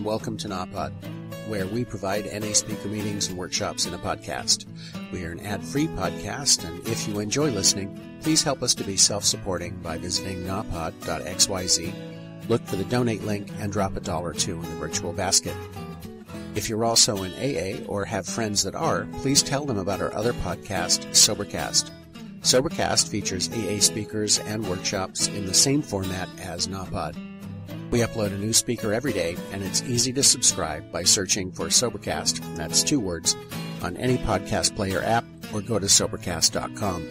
welcome to NAPOD, where we provide NA speaker meetings and workshops in a podcast. We are an ad-free podcast, and if you enjoy listening, please help us to be self-supporting by visiting napod.xyz, look for the donate link, and drop $1 or $2 in the virtual basket. If you're also in AA or have friends that are, please tell them about our other podcast, Sobercast. Sobercast features AA speakers and workshops in the same format as NAPOD. We upload a new speaker every day, and it's easy to subscribe by searching for Sobercast, that's 2 words, on any podcast player app, or go to Sobercast.com.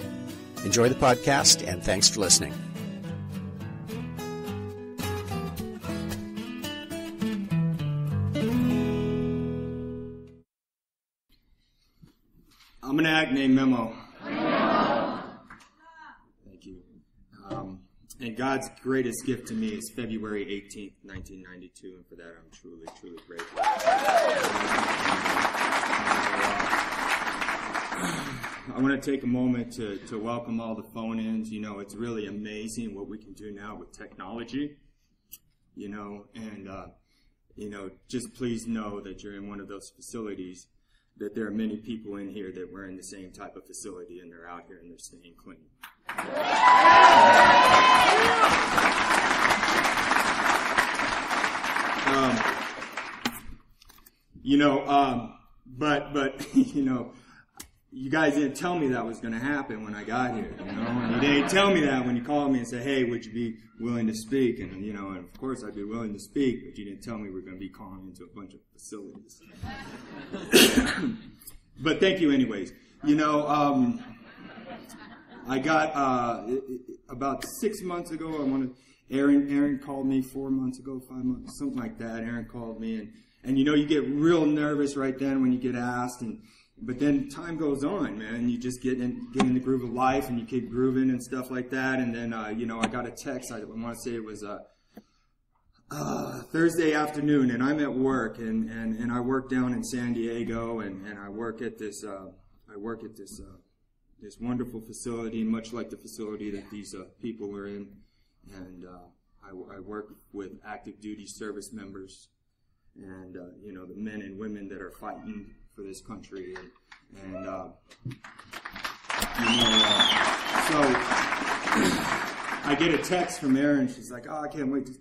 Enjoy the podcast, and thanks for listening. I'm an act named Memo. Thank you. And God's greatest gift to me is February 18th, 1992, and for that I'm truly, truly grateful. I want to take a moment to welcome all the phone-ins. You know, it's really amazing what we can do now with technology, you know, and, just please know that you're in one of those facilities, that there are many people in here that were in the same type of facility, and they're out here and they're staying clean. You guys didn't tell me that was going to happen when I got here, you know, and you didn't tell me that when you called me and said, hey, would you be willing to speak? And, you know, and of course I'd be willing to speak, but you didn't tell me we're going to be calling into a bunch of facilities. But thank you anyways. You know, I got, about 6 months ago, Aaron called me 4 months ago, 5 months, something like that. Aaron called me, and you know, you get real nervous right then when you get asked, but then time goes on, man. You just get in the groove of life, and you keep grooving and stuff like that. And then, I got a text. I want to say it was Thursday afternoon, and I'm at work, and I work down in San Diego, and I work at this this wonderful facility, much like the facility that these people were in, and I work with active duty service members, and the men and women that are fighting for this country, so I get a text from Erin. She's like, "Oh, I can't wait to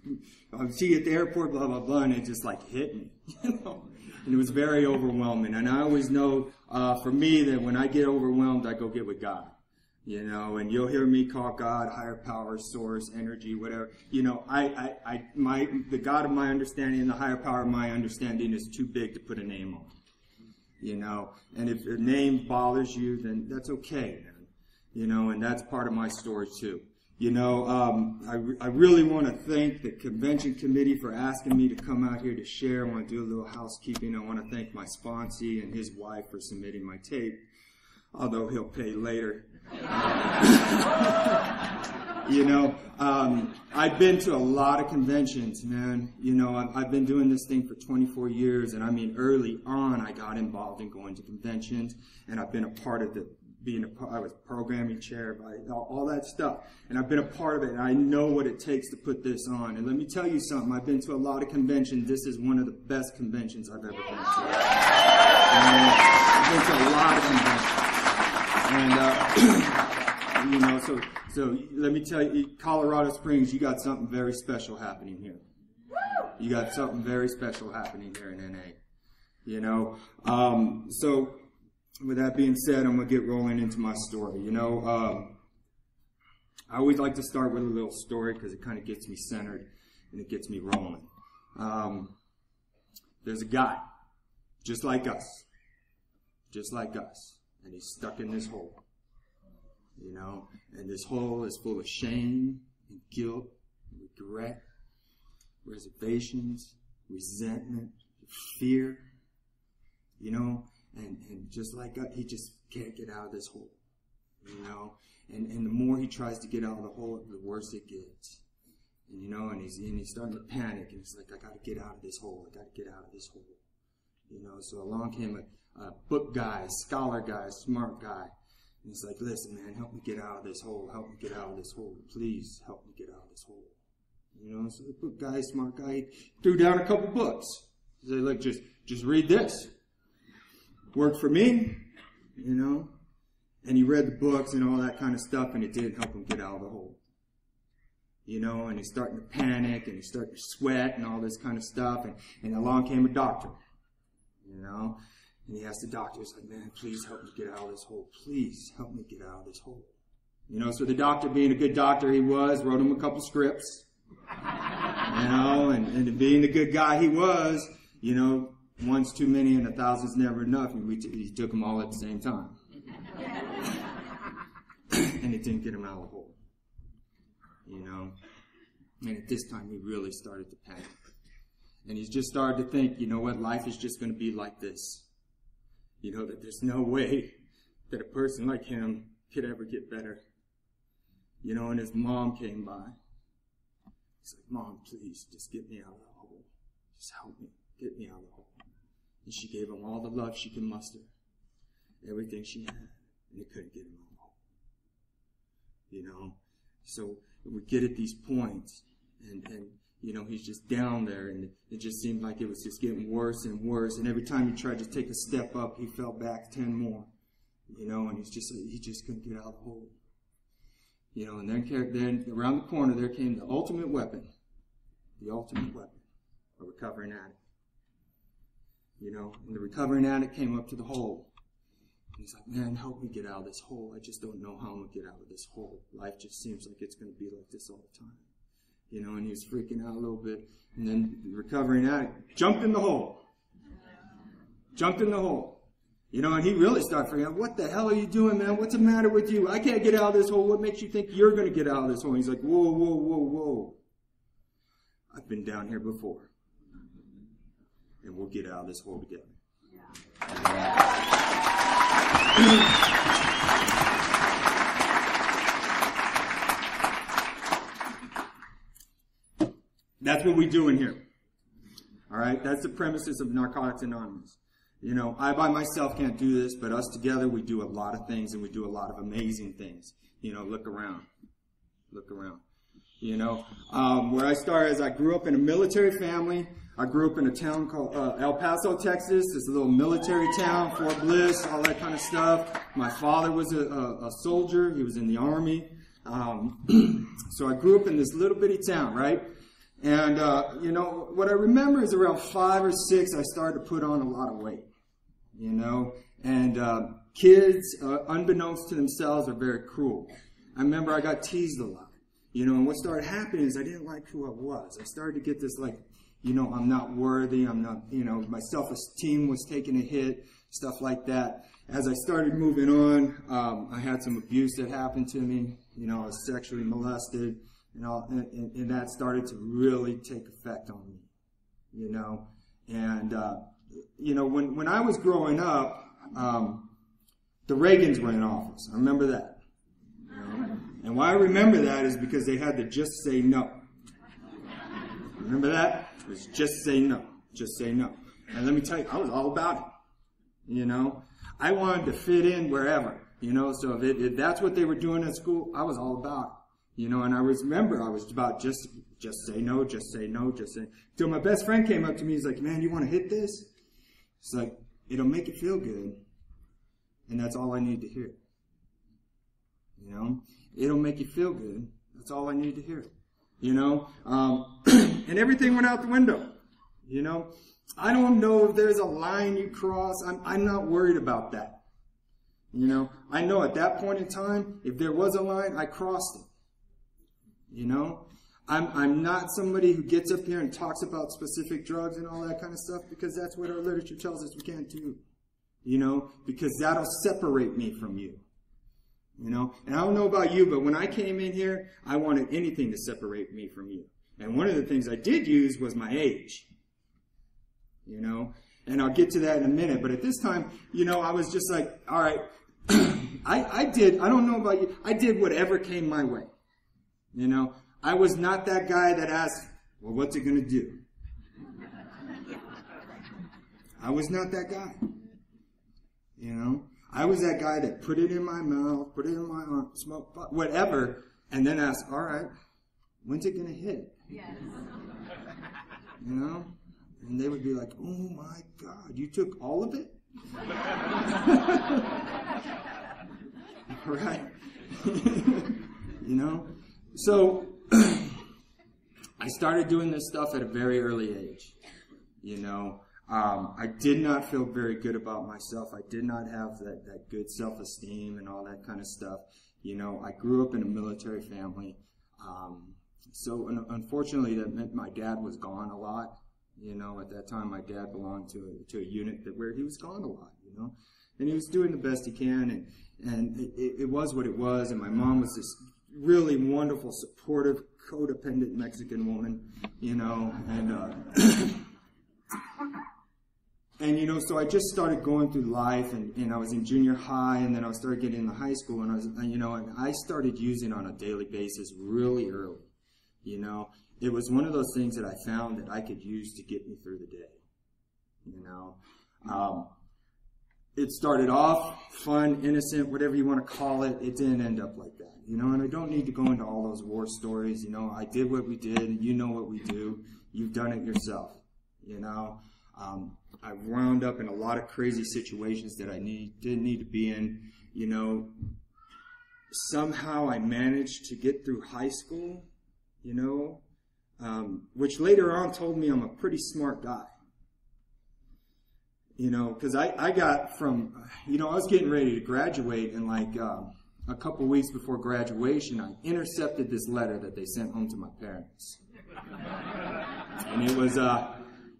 see you at the airport." Blah blah blah, and it just like hit me, you know. And it was very overwhelming. And I always know, for me, that when I get overwhelmed, I go get with God, you know. And you'll hear me call God higher power, source, energy, whatever. You know, the God of my understanding and the higher power of my understanding is too big to put a name on, you know. And if a name bothers you, then that's okay, man. You know, and that's part of my story too. You know, I really want to thank the convention committee for asking me to come out here to share. I want to do a little housekeeping. I want to thank my sponsee and his wife for submitting my tape, although he'll pay later. I've been to a lot of conventions, man. You know, I've been doing this thing for 24 years, and I mean, early on, I got involved in going to conventions, and I've been a part of I was programming chair, by all that stuff. And I've been a part of it, and I know what it takes to put this on. And let me tell you something. I've been to a lot of conventions. This is one of the best conventions I've ever been to. I've been to a lot of conventions. And, so let me tell you, Colorado Springs, you got something very special happening here. You got something very special happening here in NA. You know, so with that being said, I'm going to get rolling into my story. You know, I always like to start with a little story because it kind of gets me centered and it gets me rolling. There's a guy just like us, and he's stuck in this hole, you know, and this hole is full of shame and guilt, and regret, reservations, resentment, fear, you know. And just like he just can't get out of this hole, you know. And the more he tries to get out of the hole, the worse it gets. And you know, and he's starting to panic, and he's like, I got to get out of this hole. I got to get out of this hole, you know. So along came a book guy, a scholar guy, a smart guy, and he's like, listen, man, help me get out of this hole. Help me get out of this hole. Please help me get out of this hole. You know, so the book guy, smart guy, he threw down a couple books. He said, look, just read this. Worked for me, you know. And he read the books and all that kind of stuff, and it did help him get out of the hole. You know, and he's starting to panic, and he's starting to sweat and all this kind of stuff. And along came a doctor, you know. And he asked the doctor, he's like, man, please help me get out of this hole. Please help me get out of this hole. You know, so the doctor, being a good doctor he was, wrote him a couple scripts. You know, and being the good guy he was, you know, one's too many and 1,000's never enough. And he took them all at the same time. And it didn't get him out of the hole. You know, and at this time he really started to panic. And he's just started to think, you know what, life is just going to be like this. You know, that there's no way that a person like him could ever get better. You know, and his mom came by. He's like, Mom, please, just get me out of the hole. Just help me, get me out of the hole. And she gave him all the love she could muster, everything she had, and it couldn't get him out of the hole. You know, so we get at these points, and you know, he's just down there, and it just seemed like it was just getting worse and worse. And every time he tried to take a step up, he fell back 10 more. You know, and he just couldn't get out of the hole. You know, and then around the corner there came the ultimate weapon, a recovering addict. You know, and the recovering addict came up to the hole. And he's like, man, help me get out of this hole. I just don't know how I'm going to get out of this hole. Life just seems like it's going to be like this all the time. You know, and he was freaking out a little bit. And then the recovering addict jumped in the hole. You know, and he really started figuring out, what the hell are you doing, man? What's the matter with you? I can't get out of this hole. What makes you think you're going to get out of this hole? And he's like, whoa. I've been down here before. And we'll get out of this hole together. That's what we do in here. All right? That's the premises of Narcotics Anonymous. You know, I by myself can't do this, but us together, we do a lot of things, and we do a lot of amazing things. You know, look around. You know, where I started is I grew up in a military family. I grew up in a town called El Paso, Texas. It's a little military town, Fort Bliss, all that kind of stuff. My father was a soldier. He was in the Army. So I grew up in this little bitty town, right? And, you know, what I remember is around 5 or 6, I started to put on a lot of weight, you know. And kids, unbeknownst to themselves, are very cruel. I remember I got teased a lot, you know. And what started happening is I didn't like who I was. I started to get this, like, you know, I'm not worthy. I'm not, you know, my self-esteem was taking a hit, stuff like that. As I started moving on, I had some abuse that happened to me. You know, I was sexually molested. And that started to really take effect on me, you know. And, you know, when I was growing up, the Reagans were in office. I remember that. You know? And why I remember that is because they had to just say no. Remember that? It was just say no. Just say no. And let me tell you, I was all about it, you know. I wanted to fit in wherever, you know. So if that's what they were doing at school, I was all about it. You know, and I remember I was about just say no, just say no, just say. Till my best friend came up to me, he's like, man, you want to hit this? It's like, it'll make you feel good. And that's all I need to hear. You know, it'll make you feel good. That's all I need to hear. You know, and everything went out the window. You know, I don't know if there's a line you cross. I'm not worried about that. You know, I know at that point in time, if there was a line, I crossed it. You know, I'm not somebody who gets up here and talks about specific drugs and all that kind of stuff, because that's what our literature tells us we can't do. You know, because that'll separate me from you. You know, and I don't know about you, but when I came in here, I wanted anything to separate me from you. And one of the things I did use was my age. You know, and I'll get to that in a minute. But at this time, you know, I was just like, all right, I don't know about you, I did whatever came my way. You know, I was not that guy that asked, well, what's it going to do? I was not that guy. You know, I was that guy that put it in my mouth, put it in my arm, smoke, whatever, and then asked, all right, when's it going to hit? Yes. You know, And they would be like, oh my God, you took all of it? Right? You know? So, I started doing this stuff at a very early age. You know? I did not feel very good about myself. I did not have that good self-esteem and all that kind of stuff. You know, I grew up in a military family. So unfortunately, that meant my dad was gone a lot. You know, at that time, my dad belonged to a unit where he was gone a lot, you know. And he was doing the best he can, and it was what it was. And my mom was this really wonderful, supportive, codependent Mexican woman, you know, and you know, so I just started going through life, and I was in junior high, and then I started getting into high school, and I started using on a daily basis really early. You know, it was one of those things that I found that I could use to get me through the day. You know, it started off fun, innocent, whatever you want to call it. It didn't end up like that. You know, and I don't need to go into all those war stories. You know, I did what we did. You know what we do. You've done it yourself. You know. I wound up in a lot of crazy situations that I didn't need to be in. You know, somehow I managed to get through high school, you know, which later on told me I'm a pretty smart guy. You know, because I got from, you know, I was getting ready to graduate, and like a couple weeks before graduation, I intercepted this letter that they sent home to my parents. And it was,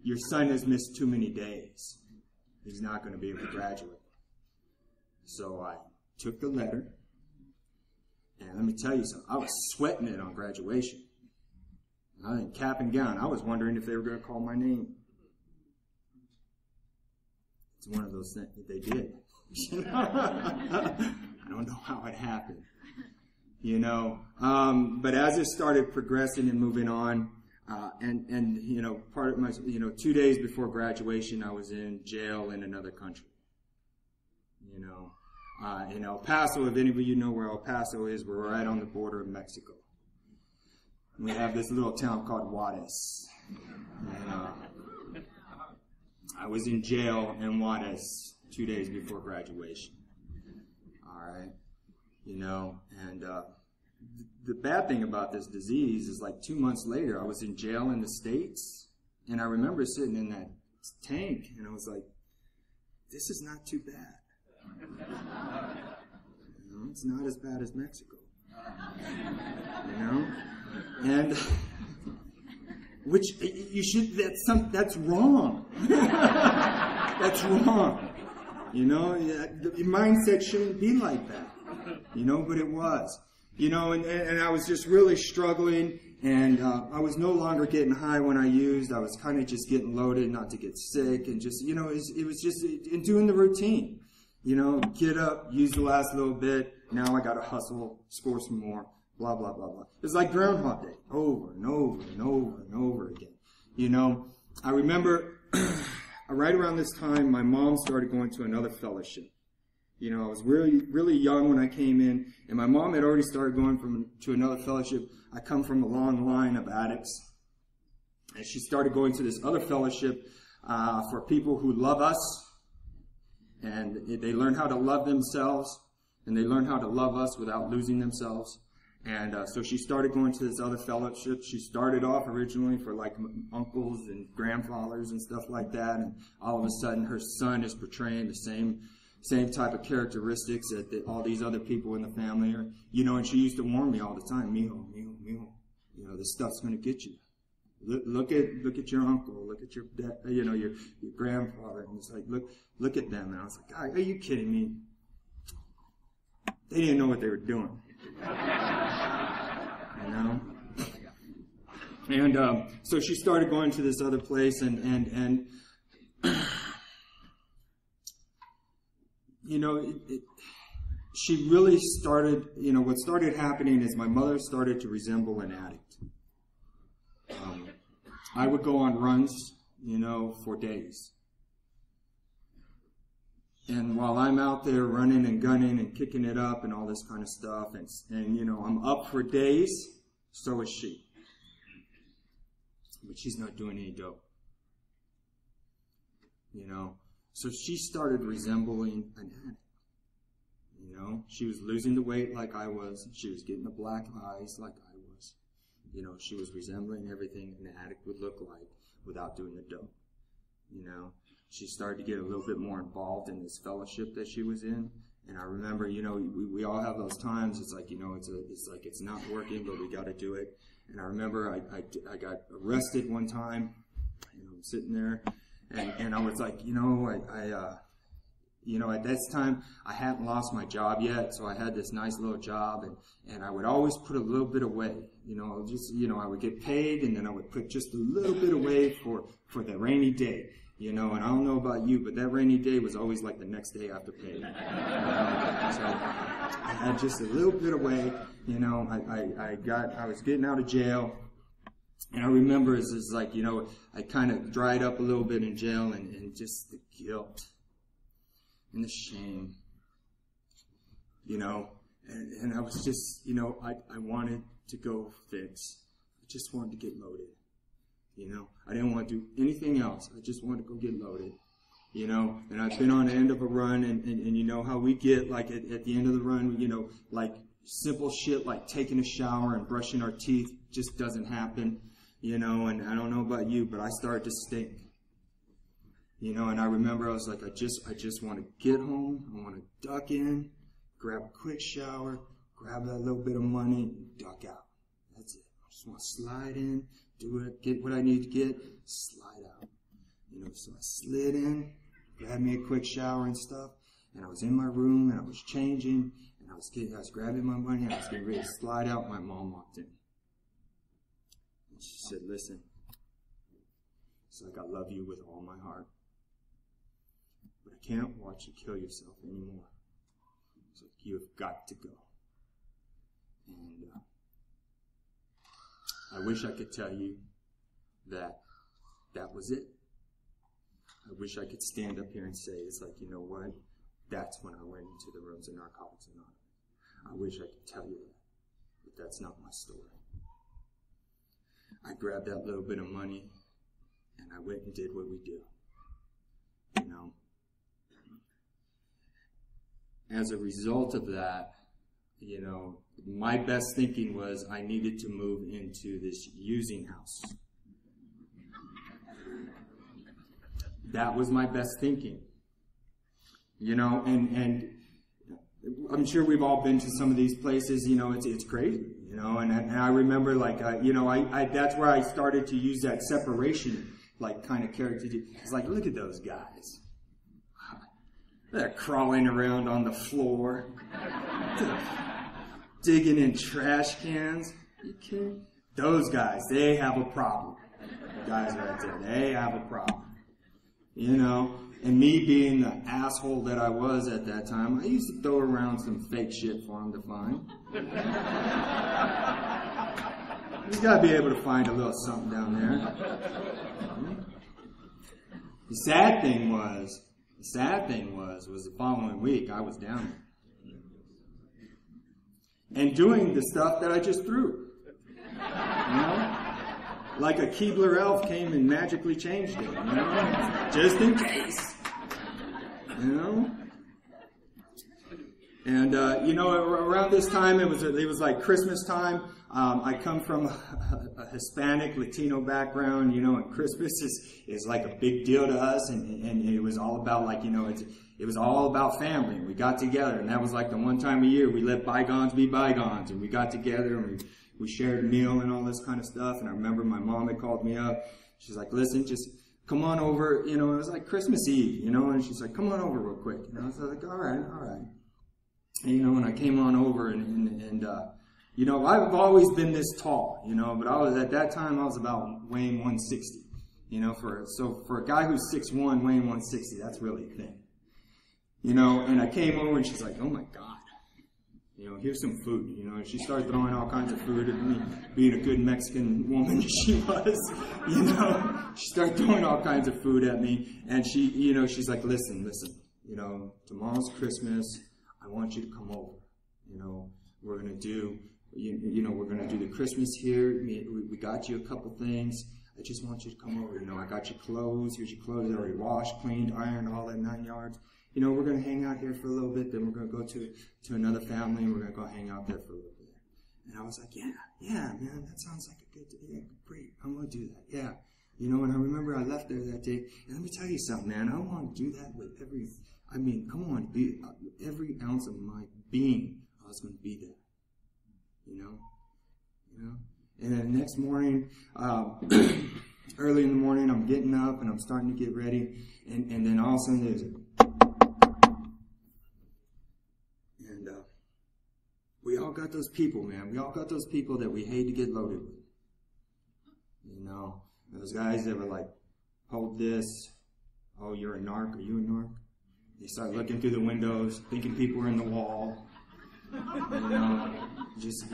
your son has missed too many days. He's not going to be able to graduate. So I took the letter, and let me tell you something. I was sweating it on graduation. I was in cap and gown. I was wondering if they were going to call my name. It's one of those things that they did. I don't know how it happened. You know, but as it started progressing and moving on, and you know, part of my, you know, 2 days before graduation, I was in jail in another country. You know, in El Paso, if any of you know where El Paso is, we're right on the border of Mexico. We have this little town called Juarez. And I was in jail in Juarez 2 days before graduation. All right, you know, and the bad thing about this disease is like 2 months later, I was in jail in the States, and I remember sitting in that tank, and I was like, this is not too bad. You know, it's not as bad as Mexico. You know? And, which, you should, that's wrong. That's wrong. You know, your mindset shouldn't be like that. You know, but it was. You know, and I was just really struggling, and I was no longer getting high when I used. I was kind of just getting loaded not to get sick, and just, you know, it was just in doing the routine. You know, get up, use the last little bit, now I got to hustle, score some more, blah, blah, blah, blah. It's like Groundhog Day, over and over and over and over again. You know, I remember right around this time, my mom started going to another fellowship. You know, I was really, really young when I came in, and my mom had already started going to another fellowship. I come from a long line of addicts, and she started going to this other fellowship for people who love us, and they learn how to love themselves, and they learn how to love us without losing themselves. And so she started going to this other fellowship. She started off originally for like uncles and grandfathers and stuff like that, and all of a sudden her son is portraying the same type of characteristics that all these other people in the family are, you know, and she used to warn me all the time, mijo, you know, this stuff's going to get you. Look at your uncle, look at your dad, you know, your grandfather, and it's like, look at them. And I was like, God, are you kidding me? They didn't know what they were doing. You know? And so she started going to this other place, and you know, she really started, you know, what started happening is my mother started to resemble an addict. I would go on runs, you know, for days. And while I'm out there running and gunning and kicking it up and all this kind of stuff, and you know, I'm up for days, so is she. But she's not doing any dope. you know. So she started resembling an addict. You know, she was losing the weight like I was. She was getting the black eyes like I was. You know, she was resembling everything an addict would look like without doing the dope. You know, she started to get a little bit more involved in this fellowship that she was in. And I remember, you know, we all have those times. It's like, you know, it's like it's not working, but we got to do it. And I remember I got arrested one time. You know, I'm sitting there, and I was like, you know, you know, at this time, I hadn't lost my job yet, so I had this nice little job, and I would always put a little bit away. You know, just, you know, I would get paid, and then I would put just a little bit away for the rainy day. You know, and I don't know about you, but that rainy day was always like the next day after pay. So I had just a little bit away. You know, I was getting out of jail. And I remember it's like, you know, I kind of dried up a little bit in jail, and just the guilt and the shame, you know, and I was just, you know, I wanted to go fix. I just wanted to get loaded, you know. I didn't want to do anything else. I just wanted to go get loaded, you know. And I've been on the end of a run, and you know how we get, like, at the end of the run, you know, like simple shit like taking a shower and brushing our teeth just doesn't happen. You know, and I don't know about you, but I started to stink. You know, and I remember I was like, I just want to get home. I want to duck in, grab a quick shower, grab that little bit of money, and duck out. That's it. I just want to slide in, do it, get what I need to get, slide out. You know, so I slid in, grabbed me a quick shower and stuff, and I was in my room, and I was changing, and I was grabbing my money, and I was getting ready to slide out. My mom walked in. She said, listen, it's like, I love you with all my heart, but I can't watch you kill yourself anymore. It's like, you have got to go. And I wish I could tell you that was it. I wish I could stand up here and say, it's like, you know what? That's when I went into the rooms of Narcotics Anonymous. I wish I could tell you that, but that's not my story. I grabbed that little bit of money, and I went and did what we do, you know. As a result of that, you know, my best thinking was I needed to move into this using house. That was my best thinking, you know, and I'm sure we've all been to some of these places, you know, it's crazy. You know, and I remember, like, you know, that's where I started to use that separation, like, kind of character. It's like, look at those guys. They're crawling around on the floor, digging in trash cans. Are you kidding? Those guys, they have a problem. The guys right there, they have a problem. You know, and me being the asshole that I was at that time, I used to throw around some fake shit for them to find. You gotta be able to find a little something down there. The sad thing was the following week I was down there. And doing the stuff that I just threw. You know? Like a Keebler elf came and magically changed it, you know? Just in case. You know? And, you know, around this time, it was like Christmas time. I come from a Hispanic, Latino background, you know, and Christmas is like a big deal to us. And it was all about, like, you know, it was all about family. And we got together, and that was like the one time a year we let bygones be bygones. And we got together, and we shared a meal and all this kind of stuff. And I remember my mom had called me up. She's like, listen, just come on over. You know, it was like Christmas Eve, you know, and she's like, come on over real quick. You know, so I was like, all right. And, you know, when I came on over and you know, I've always been this tall, you know, but at that time I was about weighing 160, you know, for a guy who's 6'1", weighing 160, that's really a thing. You know, and I came over and she's like, oh my God. You know, here's some food, you know, and she started throwing all kinds of food at me, being a good Mexican woman she was, you know. She started throwing all kinds of food at me, and she, you know, she's like, listen, you know, tomorrow's Christmas, I want you to come over, you know, we're going to do, you know, we're going to do the Christmas here, we got you a couple things, I just want you to come over. You know, I got your clothes. Here's your clothes. They're already washed, cleaned, ironed, all that 9 yards. You know, we're going to hang out here for a little bit. Then we're going to go to another family, and we're going to go hang out there for a little bit. And I was like, yeah, man, that sounds like a good day. Yeah, great. I'm going to do that. Yeah. You know, and I remember I left there that day. And let me tell you something, man. I want to do that with I want to be every ounce of my being. I was going to be there. You know. And then the next morning, early in the morning, I'm getting up and I'm starting to get ready. And then all of a sudden there's we all got those people, man. We all got those people that we hate to get loaded with. You know, those guys that were like, hold this. Oh, you're a narc. Are you a narc? They start looking through the windows, thinking people are in the wall. You know, just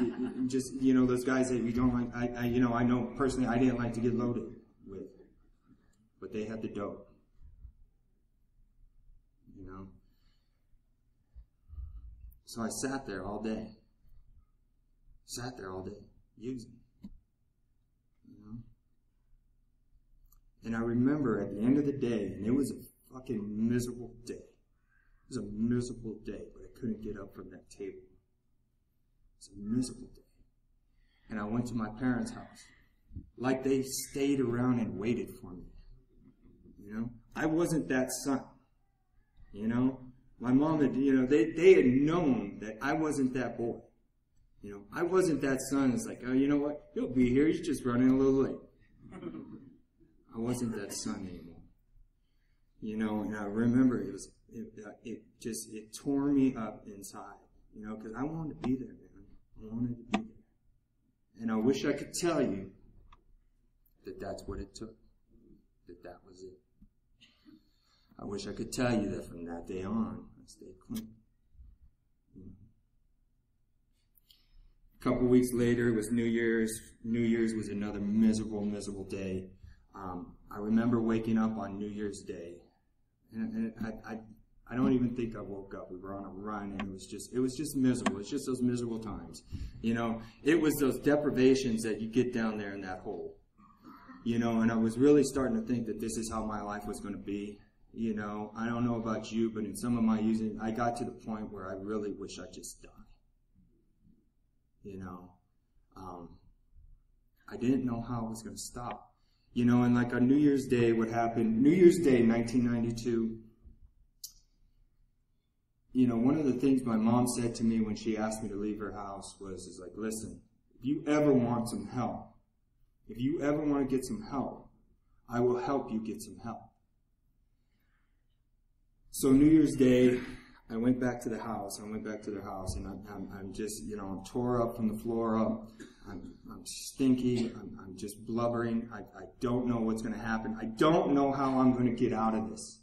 you know, those guys that you don't like. I know personally I didn't like to get loaded with, but they had the dope. You know, so I sat there all day. Using. You know, and I remember at the end of the day, and it was a fucking miserable day. It was a miserable day, but I couldn't get up from that table. It's a miserable day. And I went to my parents' house. Like they stayed around and waited for me. You know? I wasn't that son. You know? My mom had, you know, they had known that I wasn't that boy. You know? I wasn't that son. It's like, oh, you know what? He'll be here. He's just running a little late. I wasn't that son anymore. You know, and I remember it tore me up inside. You know, because I wanted to be there, man. I wanted to be there. And I wish I could tell you that that's what it took. That was it. I wish I could tell you that from that day on, I stayed clean. You know? A couple weeks later, it was New Year's. New Year's was another miserable, miserable day. I remember waking up on New Year's Day, and I don't even think I woke up. We were on a run, and it was just miserable. It's just those miserable times, you know. It was those deprivations that you get down there in that hole, you know. And I was really starting to think that this is how my life was going to be, you know. I don't know about you, but in some of my using, I got to the point where I really wish I just died, you know. I didn't know how it was going to stop. You know, and like on New Year's Day, what happened, New Year's Day, 1992, you know, one of the things my mom said to me when she asked me to leave her house is like, listen, if you ever want some help, if you ever want to get some help, I will help you get some help. So New Year's Day, I went back to their house, and I'm just, you know, I'm tore up from the floor up. I'm stinky. I'm just blubbering. I don't know what's going to happen. I don't know how I'm going to get out of this,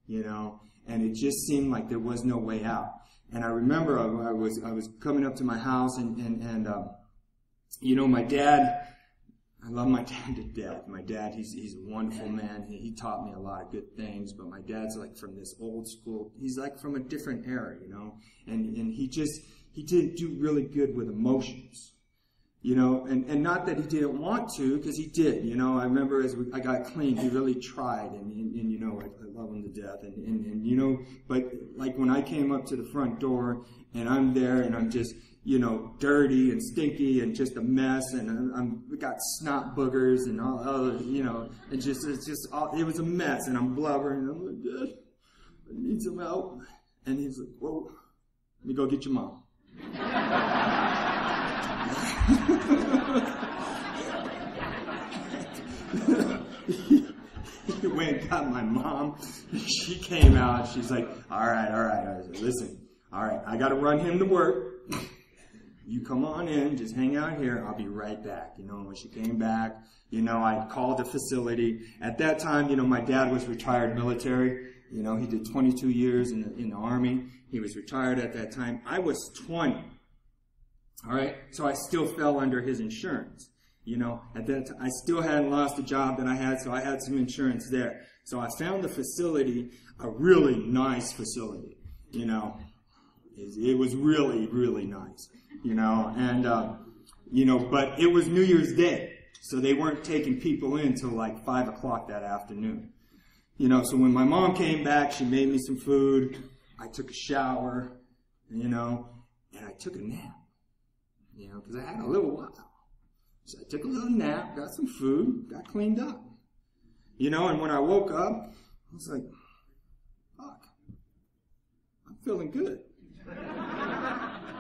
you know. And it just seemed like there was no way out. And I remember I was coming up to my house, and you know, my dad. I love my dad to death. My dad, he's a wonderful man. He taught me a lot of good things. But my dad's like from this old school. He's like from a different era, you know. And he didn't do really good with emotions. You know, and not that he didn't want to, because he did. You know, I remember I got clean, he really tried, and you know, I love him to death, and you know, but like when I came up to the front door, and I'm there, and I'm just, you know, dirty and stinky and just a mess, and I'm got snot boogers and all other, you know, it was a mess, and I'm blubbering, and I'm like, Dad, I need some help, and he's like, whoa, let me go get your mom. He went and got my mom. She came out. She's like, all right. I said, listen, all right, I got to run him to work. You come on in, just hang out here. I'll be right back. You know, when she came back, you know, I called the facility. At that time, you know, my dad was retired military. You know, he did 22 years in the Army. He was retired at that time. I was 20. All right, so I still fell under his insurance. You know, at that time, I still hadn't lost the job that I had, so I had some insurance there. So I found the facility, a really nice facility. You know, it was really, really nice. You know, and you know, but it was New Year's Day. So they weren't taking people in till like 5 o'clock that afternoon. You know, so when my mom came back, she made me some food. I took a shower, you know, and I took a nap, you know, because I had a little while. So I took a little nap, got some food, got cleaned up. You know, and when I woke up, I was like, fuck, I'm feeling good. I'm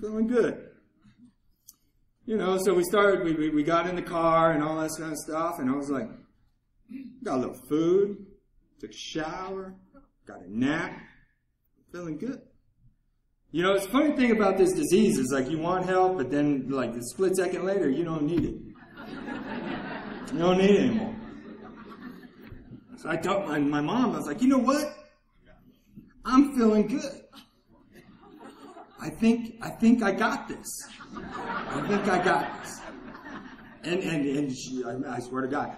feeling good. You know, so we got in the car and all that kind of stuff, and I was like, got a little food, took a shower, got a nap, feeling good. You know, it's the funny thing about this disease is like you want help, but then like a split second later, you don't need it. You don't need it anymore. So I told my mom, I was like, you know what? I'm feeling good. I think I got this. I think I got this. And she, I swear to God,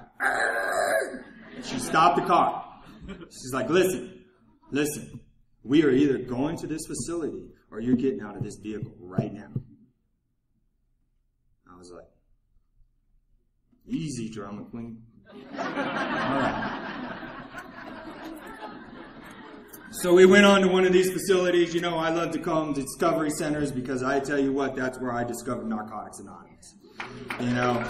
she stopped the car. She's like, listen, we are either going to this facility or you're getting out of this vehicle right now. I was like, easy, drama queen. All right. So we went on to one of these facilities. You know, I love to call them discovery centers because I tell you what, that's where I discovered Narcotics Anonymous. You know,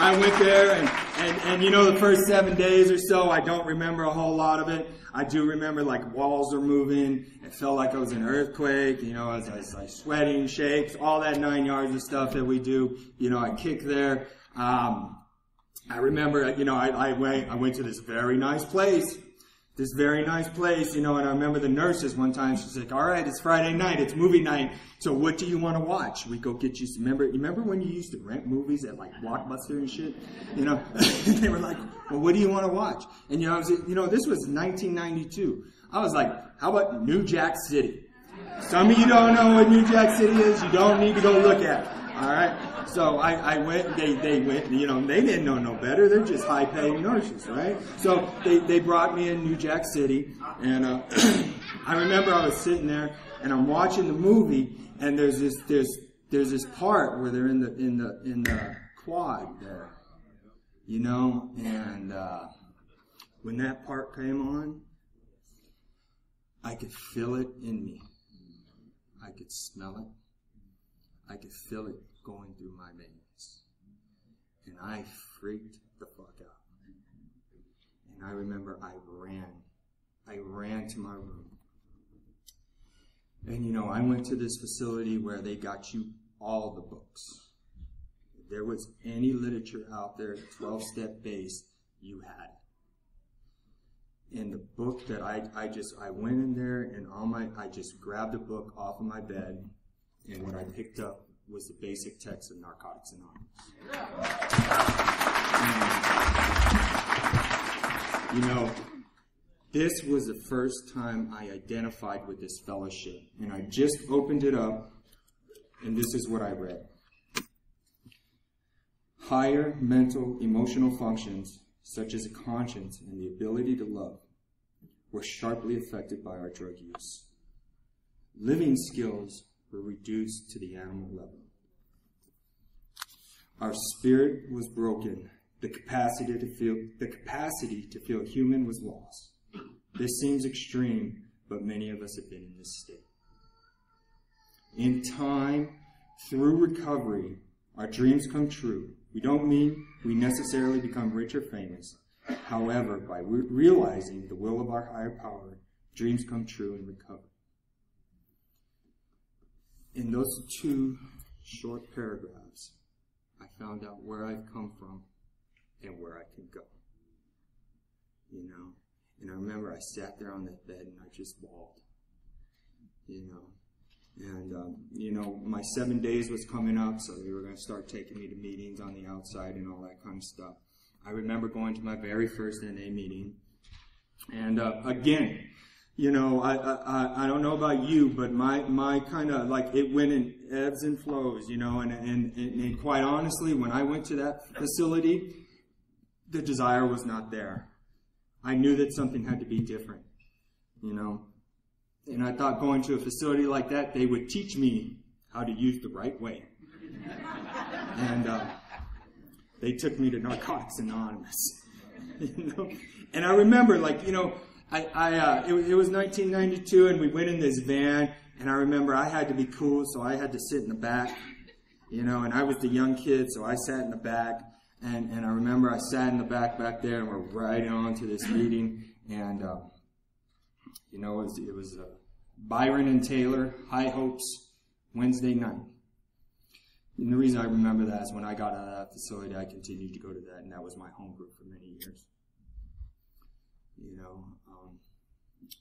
I went there and you know, the first 7 days or so, I don't remember a whole lot of it. I do remember like walls are moving. It felt like it was an earthquake. You know, I was like sweating, shakes, all that 9 yards of stuff that we do. You know, I kicked there. I remember, you know, I went to this very nice place. You know, and I remember the nurses one time, she's like, all right, it's Friday night, it's movie night, so what do you want to watch? We go get you some, remember when you used to rent movies at like Blockbuster and shit? You know, they were like, well, what do you want to watch? And you know, this was 1992. I was like, how about New Jack City? Some of you don't know what New Jack City is, you don't need to go look at it, all right? So I went, they went, you know, they didn't know no better. They're just high-paying nurses, right? So they brought me in New Jack City, and I remember I was sitting there, and I'm watching the movie, and there's this part where they're in the quad there, you know, and when that part came on, I could feel it in me. I could smell it. I could feel it going through my veins. And I freaked the fuck out. And I remember I ran to my room. And you know, I went to this facility where they got you all the books. If there was any literature out there, 12-step based, you had it. And the book that I went in there and I just grabbed a book off of my bed, and what I picked up was the basic text of Narcotics Anonymous. You know, this was the first time I identified with this fellowship. And I just opened it up, and this is what I read. Higher mental, emotional functions, such as a conscience and the ability to love, were sharply affected by our drug use. Living skills were reduced to the animal level. Our spirit was broken. The capacity to feel human was lost. This seems extreme, but many of us have been in this state. In time, through recovery, our dreams come true. We don't mean we necessarily become rich or famous. However, by realizing the will of our higher power, dreams come true in recovery. In those 2 short paragraphs, I found out where I've come from and where I can go. You know? And I remember I sat there on that bed and I just bawled. You know? And, you know, my 7 days was coming up, so they were going to start taking me to meetings on the outside and all that kind of stuff. I remember going to my very first NA meeting. And, again, you know, I don't know about you, but my kind of, like, it went in ebbs and flows, you know, and quite honestly, when I went to that facility, the desire was not there. I knew that something had to be different, you know. And I thought going to a facility like that, they would teach me how to use the right way. And they took me to Narcotics Anonymous. You know? And I remember, like, you know, it was 1992, and we went in this van, and I remember I had to be cool, so I had to sit in the back, you know, and I was the young kid, so I sat in the back, and I remember I sat in the back there, and we're right on to this meeting, and, you know, it was Byron and Taylor, High Hopes, Wednesday night. And the reason I remember that is when I got out of that facility, I continued to go to that, and that was my home group for many years. You know,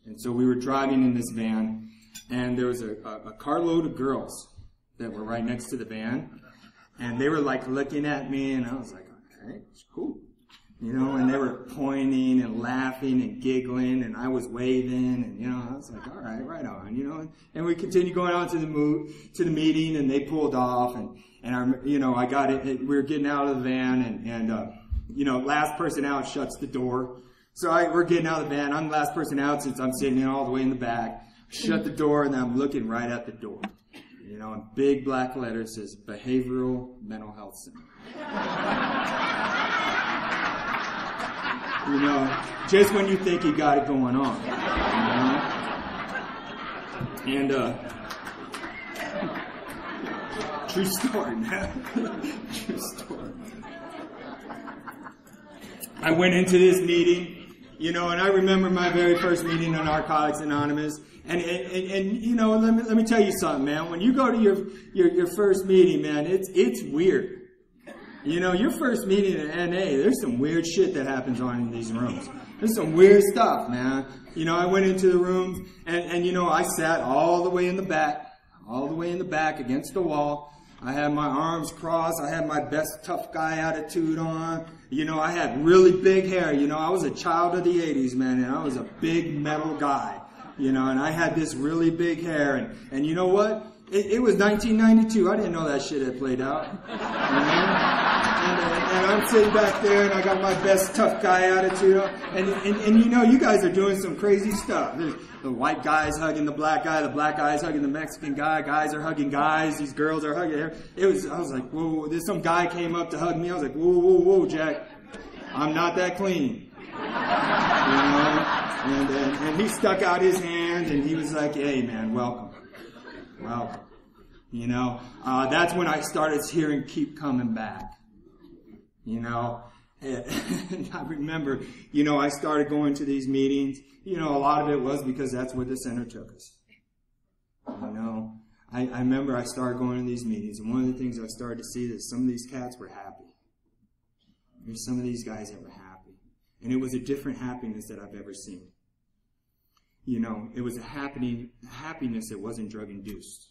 and so we were driving in this van, and there was a carload of girls that were right next to the van, and they were like looking at me, and I was like, okay, it's cool. You know, and they were pointing and laughing and giggling, and I was waving, and, you know, I was like, all right, right on, you know. And we continued going on to the meeting, and they pulled off, and you know, I got it. We were getting out of the van, and you know, last person out shuts the door. So we're getting out of the van. I'm the last person out since I'm sitting all the way in the back. Shut the door, and I'm looking right at the door. You know, in big black letters says Behavioral Mental Health Center. You know, just when you think you got it going on. You know? And, true story, man. True story. I went into this meeting, you know, and I remember my very first meeting on Narcotics Anonymous. And you know, let me tell you something, man. When you go to your first meeting, man, it's weird. You know, your first meeting at NA, there's some weird shit that happens on in these rooms. There's some weird stuff, man. You know, I went into the rooms, and you know, I sat all the way in the back against the wall. I had my arms crossed. I had my best tough guy attitude on. You know, I had really big hair. You know, I was a child of the 80s, man, and I was a big metal guy. You know, and I had this really big hair. And you know what? It was 1992. I didn't know that shit had played out. You know? And I'm sitting back there, and I got my best tough guy attitude on. And you know, you guys are doing some crazy stuff. There's the white guy's hugging the black guy's hugging the Mexican guy, guys are hugging guys, these girls are hugging her. I was like, whoa, there's some guy came up to hug me. I was like, whoa, Jack. I'm not that clean. You know? And he stuck out his hand, and he was like, hey, man, welcome. You know, that's when I started hearing Keep Coming Back. You know, and I remember, you know, I started going to these meetings. You know, a lot of it was because that's where the center took us. You know, I remember I started going to these meetings, and one of the things I started to see is some of these cats were happy. There's some of these guys that were happy. And it was a different happiness that I've ever seen. You know, it was a happiness that wasn't drug-induced.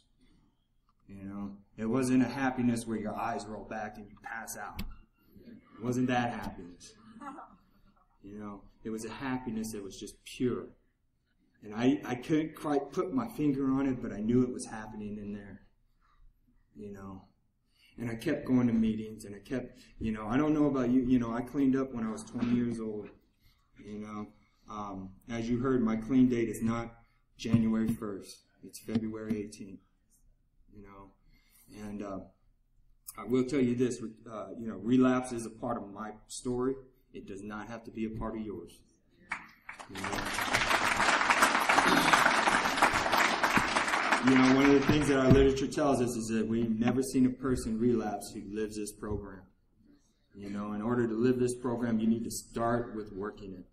You know, it wasn't a happiness where your eyes roll back and you pass out. It wasn't that happiness. You know, it was a happiness that was just pure. And I couldn't quite put my finger on it, but I knew it was happening in there. You know, and I kept going to meetings, and I kept, you know, I don't know about you, you know, I cleaned up when I was 20 years old. You know, as you heard, my clean date is not January 1st. It's February 18th. You know, and I will tell you this, you know, relapse is a part of my story. It does not have to be a part of yours. You know, one of the things that our literature tells us is that we've never seen a person relapse who lives this program. You know, in order to live this program, you need to start with working it.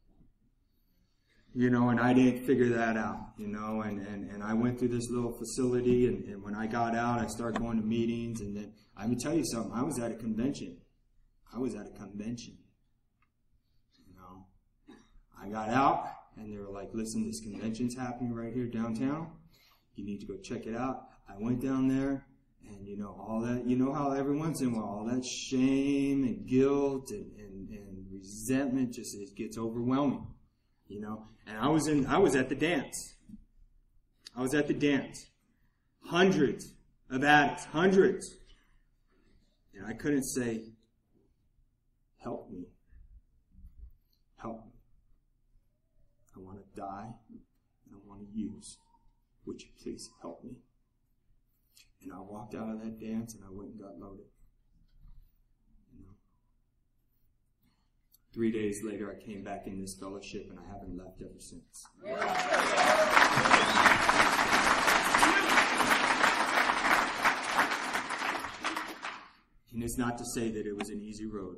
You know, and I didn't figure that out, you know, and I went through this little facility, and when I got out, I started going to meetings, and then, I'm going to tell you something, I was at a convention. You know, I got out, and they were like, listen, this convention's happening right here downtown. You need to go check it out. I went down there, and you know, all that, you know how every once in a while, all that shame and guilt and resentment just, it gets overwhelming. You know, and I was at the dance. Hundreds of addicts, hundreds. And I couldn't say, help me. I want to die, and I want to use. Would you please help me? And I walked out of that dance, and I went and got loaded. 3 days later, I came back in this fellowship, and I haven't left ever since. And it's not to say that it was an easy road.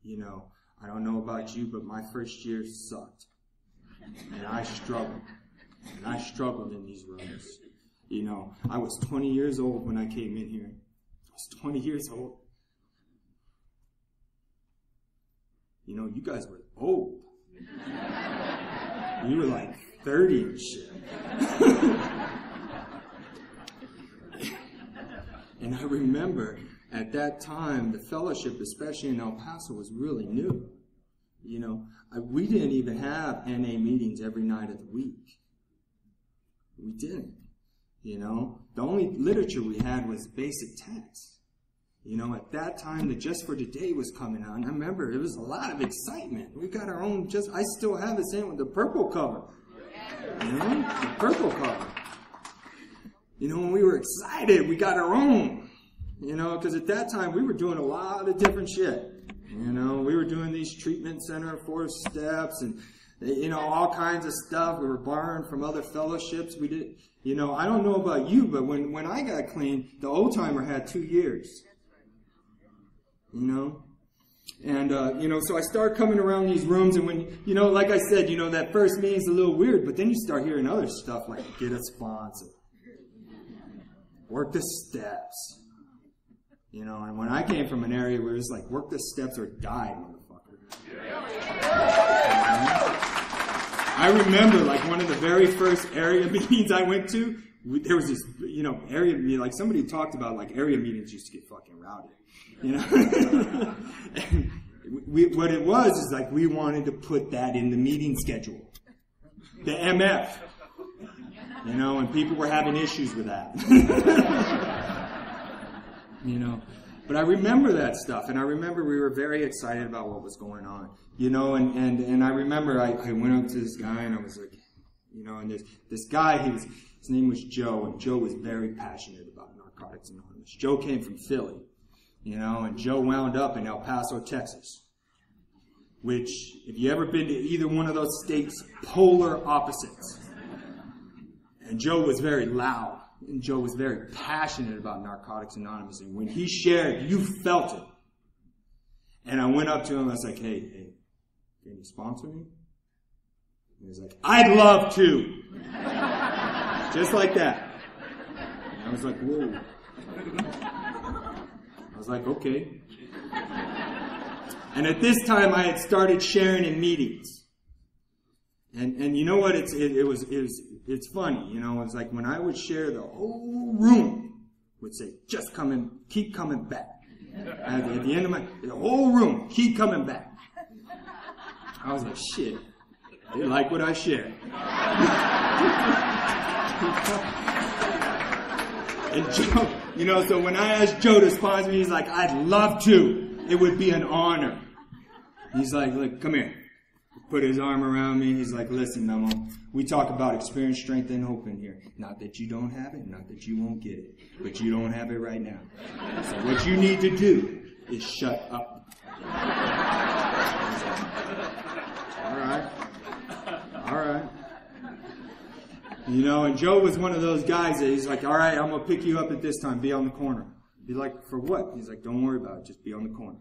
You know, I don't know about you, but my first year sucked. And I struggled. And I struggled in these rooms. You know, I was 20 years old when I came in here. I was 20 years old. You know, you guys were old. You were like 30 and shit. And I remember at that time, the fellowship, especially in El Paso, was really new. You know, we didn't even have NA meetings every night of the week. We didn't. You know, the only literature we had was basic text. You know, at that time, the Just for Today was coming out. And I remember it was a lot of excitement. We got our own I still have it same with the purple cover. You know, the purple cover. You know, when we were excited, we got our own. You know, because at that time, we were doing a lot of different shit. You know, we were doing these treatment center 4 steps and, you know, all kinds of stuff. We were borrowing from other fellowships. We did, you know, I don't know about you, but when I got clean, the old timer had 2 years. You know? And, you know, so I start coming around these rooms, and when, you know, like I said, you know, that first meeting's a little weird, but then you start hearing other stuff like get a sponsor, work the steps. You know, and when I came from an area where it was like, work the steps or die, motherfucker. I remember, like, one of the very first area meetings I went to, there was this, you know, area meeting, like, somebody talked about, like, area meetings used to get fucking rowdy. You know? And what it was is, like, we wanted to put that in the meeting schedule. The MF. You know, and people were having issues with that. You know, but I remember that stuff, and I remember we were very excited about what was going on, you know, and I remember I went up to this guy, and I was like, you know, and this guy, his name was Joe, and Joe was very passionate about Narcotics Anonymous. Joe came from Philly, you know, and Joe wound up in El Paso, Texas, which, if you ever been to either one of those states, polar opposites. And Joe was very loud. And Joe was very passionate about Narcotics Anonymous. And when he shared, you felt it. And I went up to him. I was like, hey, can you sponsor me? And he was like, I'd love to. Just like that. And I was like, whoa. I was like, okay. And at this time, I had started sharing in meetings. And you know what? It's funny, you know. It's like when I would share, the whole room would say, "Just keep coming back." At the end of the whole room, keep coming back. I was like, shit. They like what I share. And Joe, you know, so when I asked Joe to sponsor me, he's like, I'd love to. It would be an honor. He's like, look, come here. Put his arm around me. He's like, listen, Memo, we talk about experience, strength, and hope in here. Not that you don't have it, not that you won't get it, but you don't have it right now. So what you need to do is shut up. All right. You know, and Joe was one of those guys that he's like, all right, I'm going to pick you up at this time. Be on the corner. He's like, for what? He's like, don't worry about it. Just be on the corner.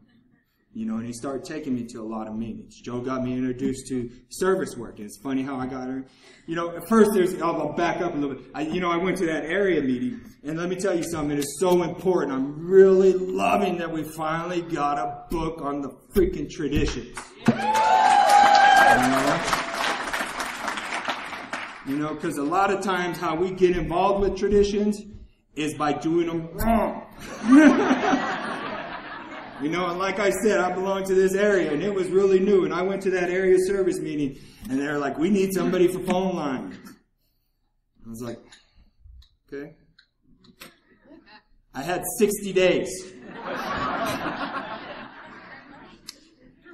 You know, and he started taking me to a lot of meetings. Joe got me introduced to service work. And it's funny how I got her. You know, at first, I'll back up a little bit. I went to that area meeting. And let me tell you something. It is so important. I'm really loving that we finally got a book on the freaking traditions. You know, because a lot of times how we get involved with traditions is by doing them wrong. You know, and like I said, I belong to this area, and it was really new. And I went to that area service meeting, and they're like, we need somebody for phone lines. I was like, okay. I had 60 days.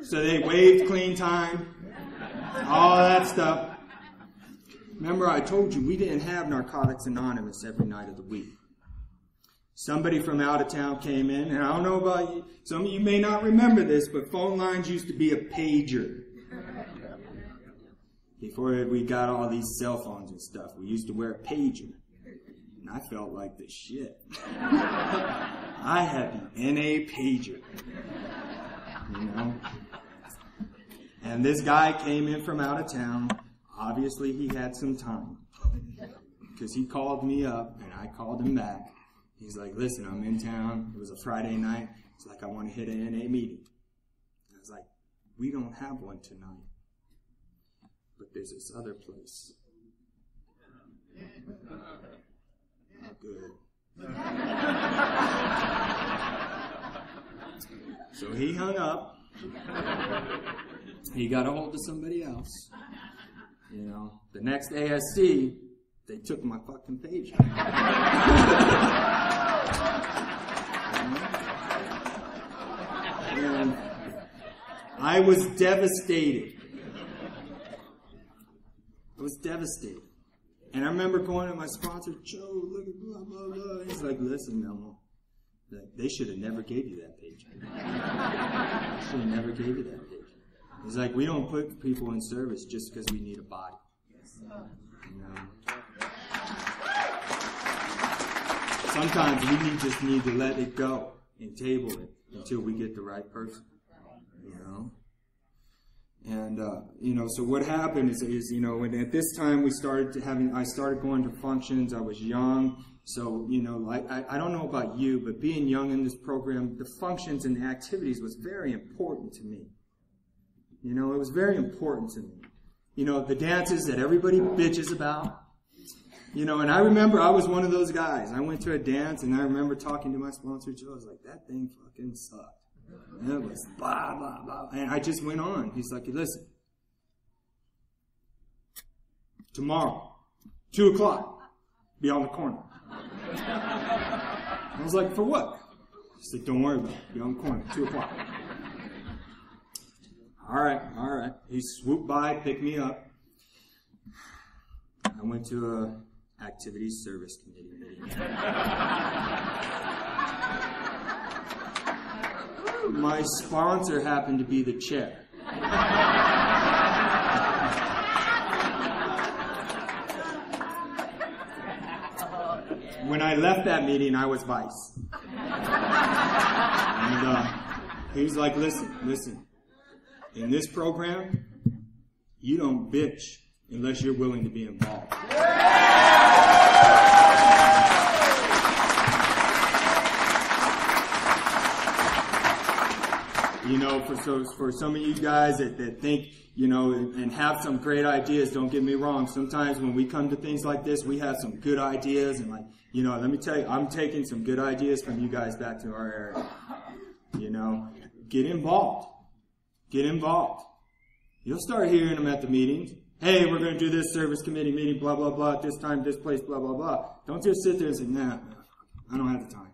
So they waived clean time, all that stuff. Remember, I told you we didn't have Narcotics Anonymous every night of the week. Somebody from out of town came in, and I don't know about you, some of you may not remember this, but phone lines used to be a pager. Before we got all these cell phones and stuff, we used to wear a pager. And I felt like the shit. I had the NA pager. You know? And this guy came in from out of town. Obviously, he had some time. Because he called me up, and I called him back. He's like, listen, I'm in town. It was a Friday night. He's like, I want to hit an NA meeting. I was like, we don't have one tonight. But there's this other place. Oh, good. So he hung up. He got a hold of somebody else. You know, the next ASC, they took my fucking page. And I was devastated. I was devastated. And I remember going to my sponsor, Joe, look at blah, blah, blah. He's like, listen, Memo, they should have never gave you that page. They should have never gave you that page. He's like, we don't put people in service just because we need a body. You know? Sometimes we just need to let it go and table it until we get the right person. You know? And, you know, so what happened is, you know, when at this time I started going to functions. I was young. So, you know, I don't know about you, but being young in this program, the functions and the activities was very important to me. You know, it was very important to me. You know, the dances that everybody bitches about. You know, and I remember I was one of those guys. I went to a dance and I remember talking to my sponsor, Joe. I was like, that thing fucking sucked. And it was blah, blah, blah. And I just went on. He's like, listen, tomorrow, 2 o'clock, be on the corner. I was like, for what? He's like, don't worry about it. Be on the corner, 2 o'clock. All right. He swooped by, picked me up. I went to a activities service committee meeting. My sponsor happened to be the chair. When I left that meeting, I was vice. And he was like, listen. In this program, you don't bitch unless you're willing to be involved. You know, for some of you guys that think, you know, and have some great ideas, don't get me wrong. Sometimes when we come to things like this, we have some good ideas. And like, you know, let me tell you, I'm taking some good ideas from you guys back to our area. You know, get involved. Get involved. You'll start hearing them at the meetings. Hey, we're going to do this service committee meeting, blah, blah, blah, at this time, this place, blah, blah, blah. Don't just sit there and say, nah, I don't have the time.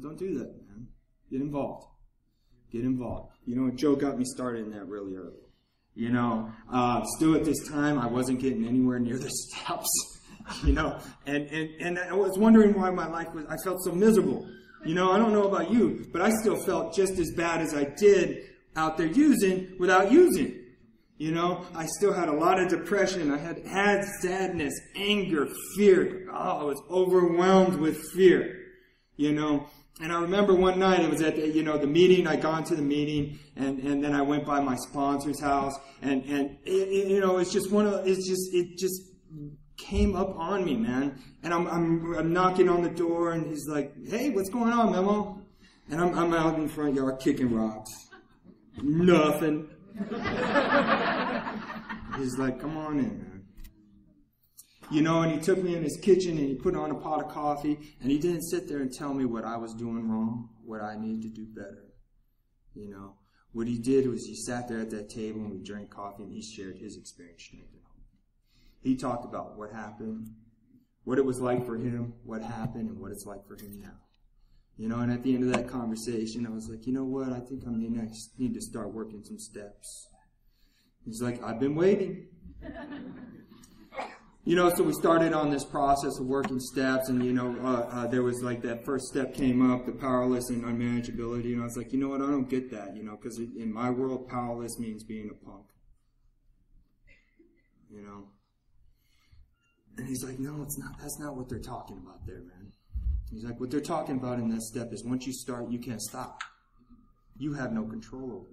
Don't do that, man. Get involved. Get involved. You know, Joe got me started in that really early. You know, still at this time, I wasn't getting anywhere near the steps. You know, and I was wondering why my life I felt so miserable. You know, I don't know about you, but I still felt just as bad as I did out there using without using. You know, I still had a lot of depression. I had sadness, anger, fear. Oh, I was overwhelmed with fear. You know, and I remember one night it was at the, you know, the meeting. I'd gone to the meeting, and then I went by my sponsor's house, and it, you know, it's just it just came up on me, man. And I'm knocking on the door, and he's like, "Hey, what's going on, Memo?" And I'm out in the front yard kicking rocks. Nothing. He's like, come on in, man. You know, and he took me in his kitchen and he put on a pot of coffee, and he didn't sit there and tell me what I was doing wrong, what I needed to do better. You know, what he did was he sat there at that table and we drank coffee and he shared his experience. He talked about what happened, what it was like for him, what happened, and what it's like for him now. You know, and at the end of that conversation, I was like, you know what? I think I need to start working some steps. He's like, I've been waiting. So we started on this process of working steps, and, there was like that first step came up, the powerless and unmanageability, and I was like, you know what, I don't get that, because in my world, powerless means being a punk. And he's like, no, it's not. That's not what they're talking about there, man. He's like, what they're talking about in that step is once you start, you can't stop. You have no control over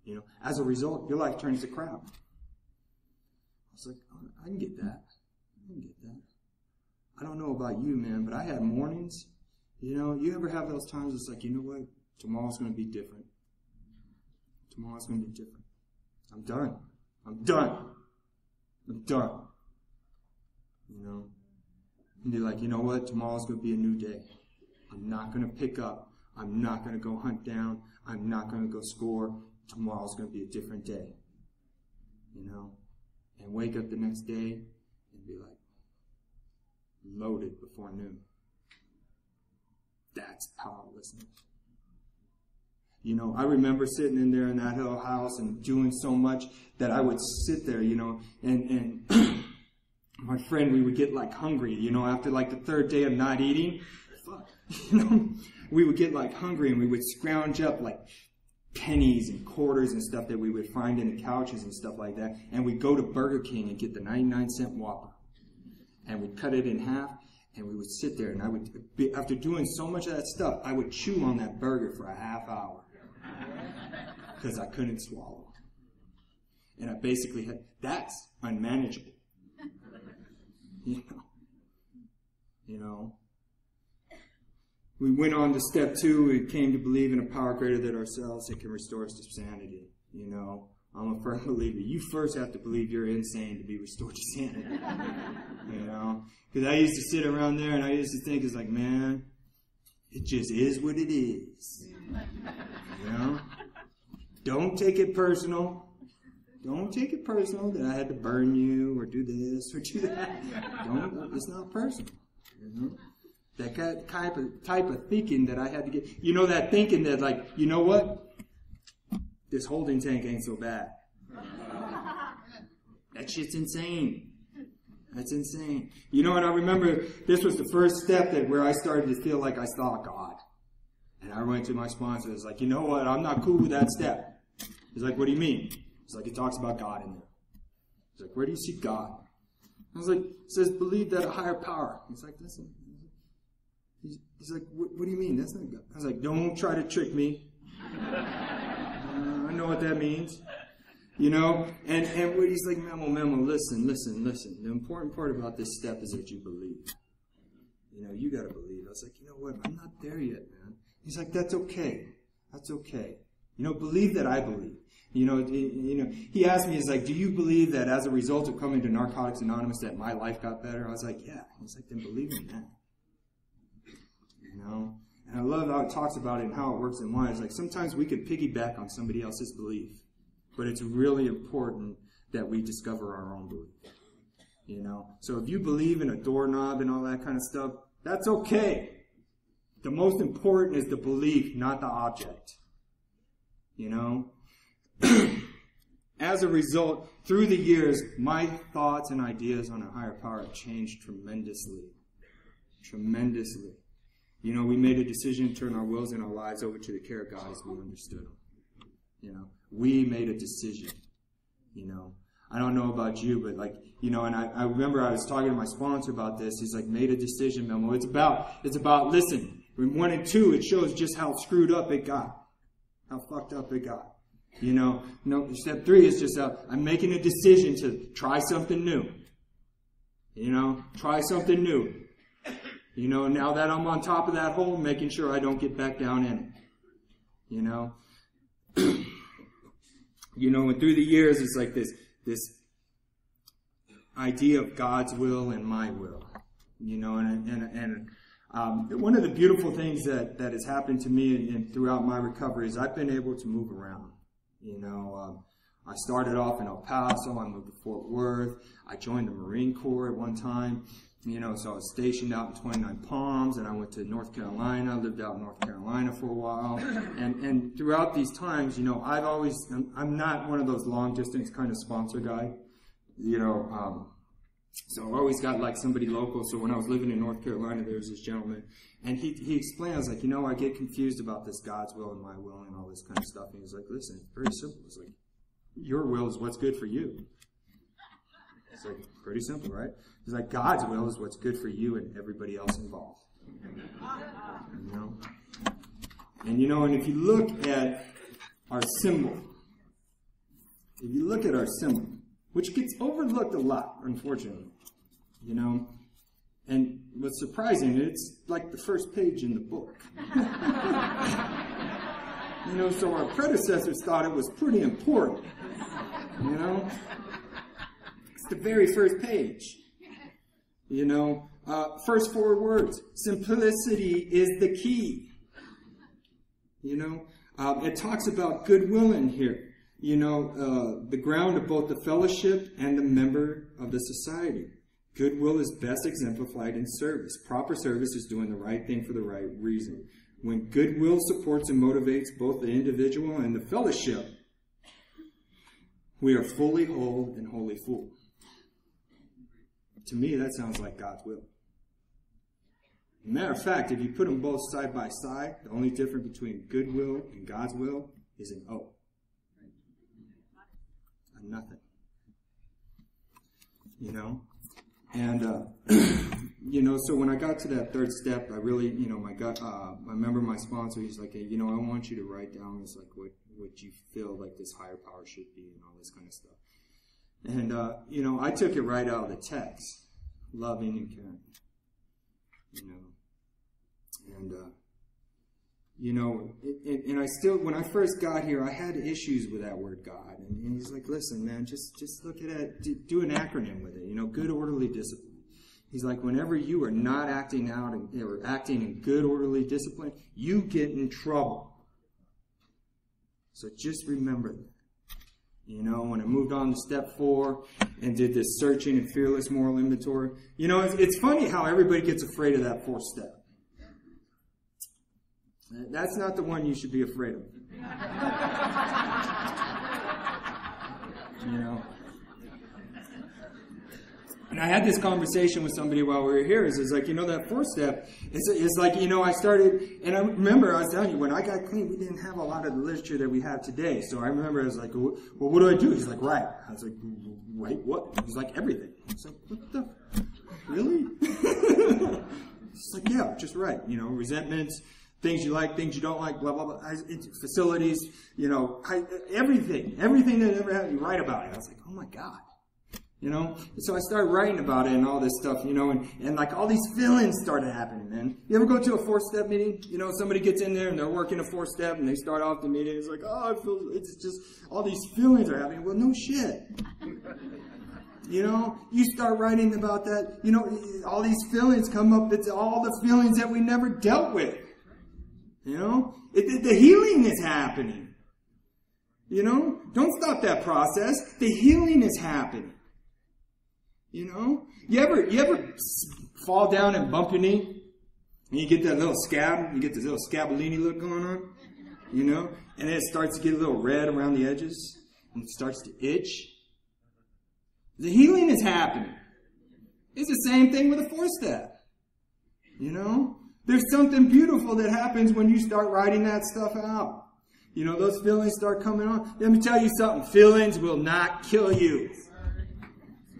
it. As a result, your life turns to crap. I was like, oh, I can get that. I don't know about you, man, but I had mornings. You ever have those times it's like, you know what? Tomorrow's going to be different. Tomorrow's going to be different. I'm done. And you're like, you know what? Tomorrow's going to be a new day. I'm not going to pick up. I'm not going to go hunt down. I'm not going to go score. Tomorrow's going to be a different day. And wake up the next day and be like, loaded before noon. That's powerlessness. I remember sitting in there in that little house and doing so much that I would sit there, and my friend, we would get like hungry, after like the third day of not eating. We would get like hungry and we would scrounge up like pennies and quarters and stuff that we would find in the couches and stuff like that. And we'd go to Burger King and get the 99-cent Whopper. And we'd cut it in half and we would sit there, and I would, after doing so much of that stuff, I would chew on that burger for a half hour. Because I couldn't swallow. And I basically had, that's unmanageable. We went on to step 2. We came to believe in a power greater than ourselves that can restore us to sanity. I'm a firm believer. You first have to believe you're insane to be restored to sanity. Because I used to sit around there and I used to think, it's like, man, it just is what it is. Don't take it personal. Don't take it personal that I had to burn you or do this or do that. It's not personal. That type of thinking that I had to get. That thinking that like, you know what? This holding tank ain't so bad. That shit's insane. That's insane. And I remember this was the first step where I started to feel like I saw God. And I went to my sponsor. It's like, you know what? I'm not cool with that step. He's like, what do you mean? It's like, it talks about God in there. He's like, where do you see God? I was like, it says, believe that a higher power. He's like, listen. He's like, what do you mean? That's not God. I was like, don't try to trick me. I know what that means. And he's like, Memo, listen. The important part about this step is that you believe. You got to believe. I was like, you know what? I'm not there yet, man. He's like, that's okay. Believe that I believe. He asked me, he's like, do you believe that as a result of coming to Narcotics Anonymous that my life got better? I was like, yeah. He's like, then believe in that. And I love how it talks about it and how it works in why. It's like sometimes we can piggyback on somebody else's belief, but it's really important that we discover our own belief. So if you believe in a doorknob and all that kind of stuff, that's okay. The most important is the belief, not the object. As a result, through the years, my thoughts and ideas on a higher power have changed tremendously. We made a decision to turn our wills and our lives over to the care of God as we understood them. We made a decision. I don't know about you, but and I remember I was talking to my sponsor about this. He's like, made a decision, Memo. It's about, listen, in 1 and 2, it shows just how screwed up it got. How fucked up it got. Step 3 is just, I'm making a decision to try something new. Try something new. Now that I'm on top of that hole, making sure I don't get back down in it. And through the years, it's like this idea of God's will and my will. And one of the beautiful things that has happened to me and throughout my recovery is I've been able to move around. I started off in El Paso. I moved to Fort Worth. I joined the Marine Corps at one time. So I was stationed out in 29 Palms, and I went to North Carolina, lived out in North Carolina for a while. And throughout these times, I'm not one of those long distance kind of sponsor guy. So I always got like somebody local. So when I was living in North Carolina, there was this gentleman, and he explained, I was like, you know, I get confused about this God's will and my will and all this kind of stuff. And he was like, listen, it's very simple. It's like, your will is what's good for you. It's like, pretty simple, right? It's like, God's will is what's good for you and everybody else involved. You know? And you know, and if you look at our symbol, which gets overlooked a lot, unfortunately, you know, and what's surprising, it's like the first page in the book. You know, so our predecessors thought it was pretty important, you know. It's the very first page, you know. First 4 words, simplicity is the key. You know, it talks about goodwill in here. You know, the ground of both the fellowship and the member of the society. Goodwill is best exemplified in service. Proper service is doing the right thing for the right reason. When goodwill supports and motivates both the individual and the fellowship, we are fully whole and wholly full. To me, that sounds like God's will. Matter of fact, if you put them both side by side, the only difference between goodwill and God's will is an O. A nothing. You know? And, you know, so when I got to that third step, I really, you know, I remember my sponsor, he's like, hey, you know, I want you to write down this, like, what you feel like this higher power should be and all this kind of stuff. And, you know, I took it right out of the text. Loving and caring. You know. And, you know, and I still, when I first got here, I had issues with that word God. And he's like, listen, man, just look at it, do an acronym with it, you know, good, orderly discipline. He's like, whenever you are not acting out or acting in good, orderly discipline, you get in trouble. So just remember that. You know, when I moved on to step 4 and did this searching and fearless moral inventory, you know, it's funny how everybody gets afraid of that 4th step. That's not the one you should be afraid of. You know. And I had this conversation with somebody while we were here. It's like, you know, that 4th step is like, you know, I started, and I remember I was telling you, when I got clean, we didn't have a lot of the literature that we have today. So I remember I was like, well, what do I do? He's like, write. I was like, write what? He's like, everything. I was like, what the? Really? He's like, yeah, just write. You know, resentments, things you like, things you don't like, blah, blah, blah. Facilities, you know, everything that ever happened, you write about it. I was like, oh my God. You know, so I started writing about it and all this stuff, you know, and like all these feelings started happening, man. You ever go to a 4-step meeting? You know, somebody gets in there and they're working a 4-step and they start off the meeting. It's like, oh, I feel, it's just, all these feelings are happening. Well, no shit. You know, you start writing about that, you know, all these feelings come up. It's all the feelings that we never dealt with. You know, the healing is happening. You know, don't stop that process. The healing is happening. You know, you ever fall down and bump your knee, and you get that little scab, you get this little scabellini look going on, you know, and then it starts to get a little red around the edges, and it starts to itch. The healing is happening. It's the same thing with a 4-step. You know, there's something beautiful that happens when you start writing that stuff out. You know, those feelings start coming on. Let me tell you something. Feelings will not kill you.